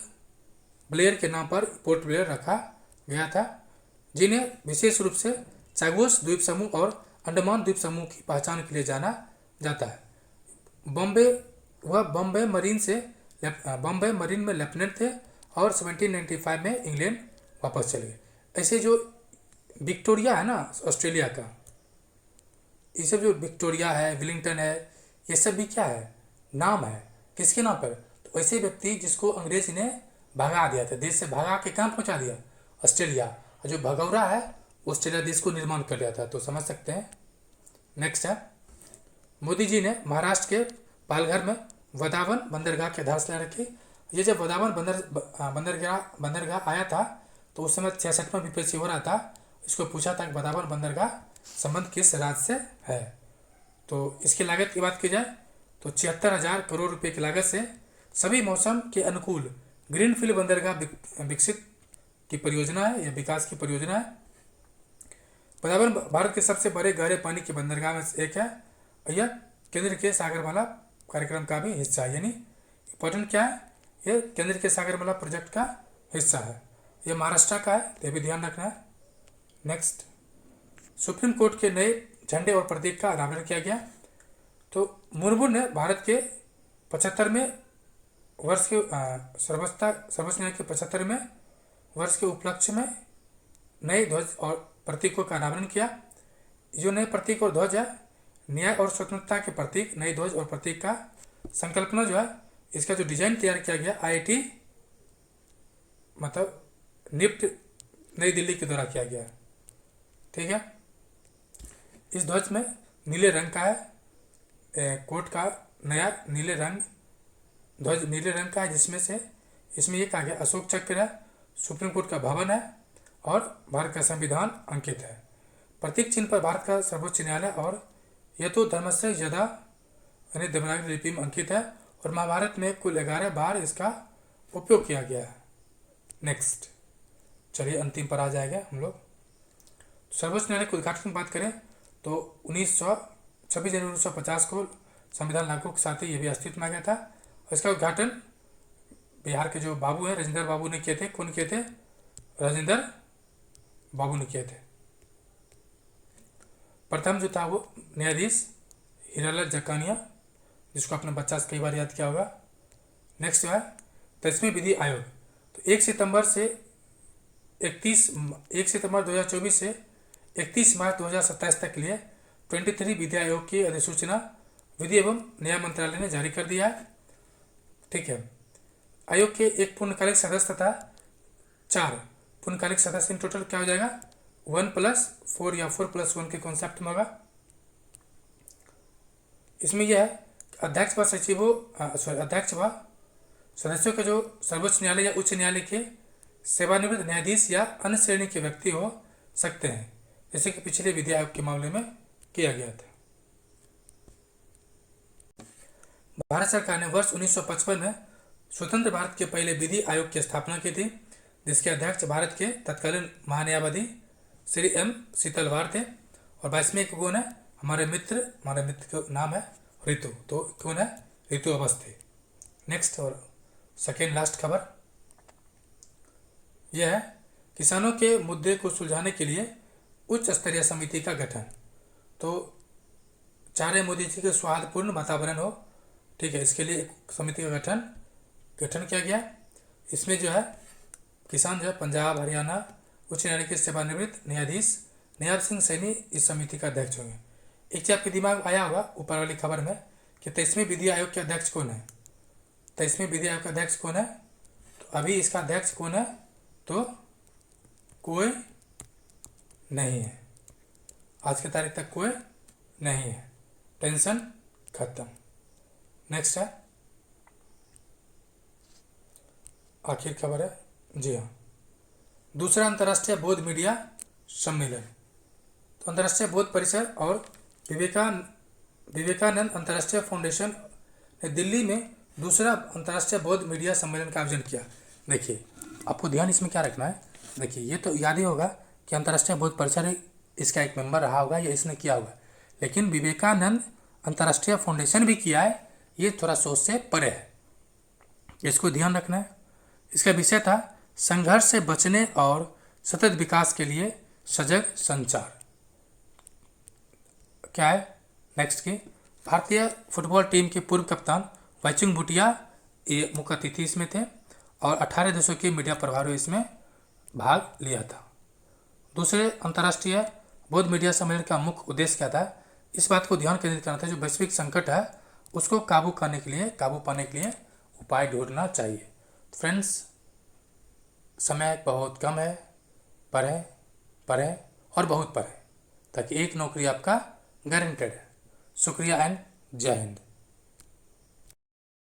ब्लेयर के नाम पर पोर्ट ब्लेयर रखा गया था, जिन्हें विशेष रूप से चैगोस द्वीप समूह और अंडमान द्वीप समूह की पहचान के लिए जाना जाता है। बॉम्बे वह बॉम्बे मरीन में लेफ्टिनेंट थे और 1795 में इंग्लैंड वापस चले गए। ऐसे जो विक्टोरिया है ना ऑस्ट्रेलिया का, ये सब जो विक्टोरिया है, विलिंगटन है, ये सब भी क्या है, नाम है, किसके नाम पर? तो ऐसे व्यक्ति जिसको अंग्रेज ने भगा दिया था, देश से भगा के कहाँ पहुँचा दिया, ऑस्ट्रेलिया। और जो भगौरा है ऑस्ट्रेलिया देश को निर्माण कर दिया था, तो समझ सकते हैं। नेक्स्ट है, मोदी जी ने महाराष्ट्र के पालघर में वदावन बंदरगाह की आधारशिला रखी। ये जब वदावन बंदरगाह आया था तो उस समय 66 में विपक्षी हो रहा था, इसको पूछा था कि वदावन बंदरगाह संबंध किस राज्य से है। तो इसकी लागत की बात की जाए तो 76,000 करोड़ रुपए की लागत से सभी मौसम के अनुकूल ग्रीनफील्ड बंदरगाह विकसित की परियोजना है, यह विकास की परियोजना है। वदावन भारत के सबसे बड़े गहरे पानी के बंदरगाह में से एक है। यह केंद्र के सागरमाला कार्यक्रम का भी हिस्सा है, यानी इंपॉर्टेंट क्या है, यह केंद्र के सागरमाला प्रोजेक्ट का हिस्सा है। यह महाराष्ट्र का है, यह भी ध्यान रखना है। नेक्स्ट, सुप्रीम कोर्ट के नए झंडे और प्रतीक का अनावरण किया गया। तो मुर्मू ने भारत के 75वें वर्ष के सर्वोच्च न्यायालय के 75वें वर्ष के उपलक्ष्य में नए ध्वज और प्रतीकों का अनावरण किया। जो नए प्रतीक और ध्वज है, न्याय और स्वतंत्रता के प्रतीक, नए ध्वज और प्रतीक का संकल्पना जो है, इसका जो डिजाइन तैयार किया गया IIT मतलब निफ्ट नई दिल्ली के द्वारा किया गया है। ठीक है, इस ध्वज में नीले रंग का है, कोट का नया नीले रंग, ध्वज नीले रंग का है, इसमें ये कहा गया अशोक चक्र है, सुप्रीम कोर्ट का भवन है और भारत का संविधान अंकित है। प्रतीक चिन्ह पर भारत का सर्वोच्च न्यायालय और यह तो धर्मस्य यदा यानी देवनागरी लिपि में अंकित है और महाभारत में कुल 11 बार इसका उपयोग किया गया है। नेक्स्ट, चलिए अंतिम पर आ जाएगा हम लोग। सर्वोच्च न्यायालय के उद्घाटन की बात करें तो 26 जनवरी 1950 को संविधान लागू के साथ ही ये भी अस्तित्व में आ गया था। और इसका उद्घाटन बिहार के जो बाबू हैं राजेंद्र बाबू ने किए थे। कौन किए थे? राजेंद्र बाबू ने किए थे। प्रथम जो था वो न्यायाधीश हीरालाल जकानिया, जिसको आपने बच्चा से कई बार याद किया होगा। नेक्स्ट जो है 10वीं विधि आयोग। तो 1 सितंबर 2024 से 31 मार्च 2027 तक के लिए 23 विधि आयोग की अधिसूचना विधि एवं न्याय मंत्रालय ने जारी कर दिया है। ठीक है, आयोग के एक पूर्णकालिक सदस्य तथा 4 पूर्णकालिक सदस्य, इन टोटल क्या हो जाएगा 1+4 या 4+1 के कॉन्सेप्ट में होगा। इसमें यह है अध्यक्ष व सदस्यों के जो सर्वोच्च न्यायालय या उच्च न्यायालय के सेवानिवृत्त न्यायाधीश या अन्य श्रेणी के व्यक्ति हो सकते हैं, जैसे कि पिछले विधि आयोग के मामले में किया गया था। भारत सरकार ने वर्ष 1955 में स्वतंत्र भारत के पहले विधि आयोग की स्थापना की थी, जिसके अध्यक्ष भारत के तत्कालीन महान्यायवादी श्री M शीतलवार थे। और 22वें कौन है? हमारे मित्र का नाम है ऋतु। तो कौन है? ऋतु अवस्थी। नेक्स्ट और सेकेंड लास्ट खबर यह है किसानों के मुद्दे को सुलझाने के लिए उच्च स्तरीय समिति का गठन। तो चाह रहे मोदी जी के सौहार्दपूर्ण वातावरण हो, ठीक है, इसके लिए एक समिति का गठन किया गया। इसमें जो है किसान जो है पंजाब हरियाणा उच्च न्यायालय के सेवानिवृत्त न्यायाधीश नियाब सिंह सैनी इस समिति का अध्यक्ष होंगे। एक चीज आपके दिमाग में आया होगा ऊपर वाली खबर में कि 23वें विधि आयोग के अध्यक्ष कौन है? 23वें विधि आयोग का अध्यक्ष कौन है? तो अभी इसका अध्यक्ष कौन है? तो कोई नहीं है, आज की तारीख तक कोई नहीं है। टेंशन खत्म। नेक्स्ट है आखिर खबर है, जी हाँ, दूसरा अंतर्राष्ट्रीय बौद्ध मीडिया सम्मेलन। तो अंतर्राष्ट्रीय बौद्ध परिसर और विवेकानंद अंतर्राष्ट्रीय फाउंडेशन ने दिल्ली में दूसरा अंतर्राष्ट्रीय बौद्ध मीडिया सम्मेलन का आयोजन किया। देखिए आपको ध्यान इसमें क्या रखना है, देखिए ये तो याद ही होगा कि अंतर्राष्ट्रीय बौद्ध परिसर इसका एक मेंबर रहा होगा या इसने किया होगा, लेकिन विवेकानंद अंतर्राष्ट्रीय फाउंडेशन भी किया है, ये थोड़ा सोच से परे है, इसको ध्यान रखना है। इसका विषय था संघर्ष से बचने और सतत विकास के लिए सजग संचार। क्या है नेक्स्ट की भारतीय फुटबॉल टीम के पूर्व कप्तान बाइचुंग भूटिया ये मुख्य अतिथि इसमें थे और 18 देशों के मीडिया प्रभारी इसमें भाग लिया था। दूसरे अंतर्राष्ट्रीय बौद्ध मीडिया सम्मेलन का मुख्य उद्देश्य क्या था? इस बात को ध्यान केंद्रित करना था जो वैश्विक संकट है उसको काबू पाने के लिए उपाय ढूंढना चाहिए। फ्रेंड्स, समय बहुत कम है, पढ़ें और बहुत पढ़ें ताकि एक नौकरी आपका गारंटेड है। शुक्रिया एंड जय हिंद।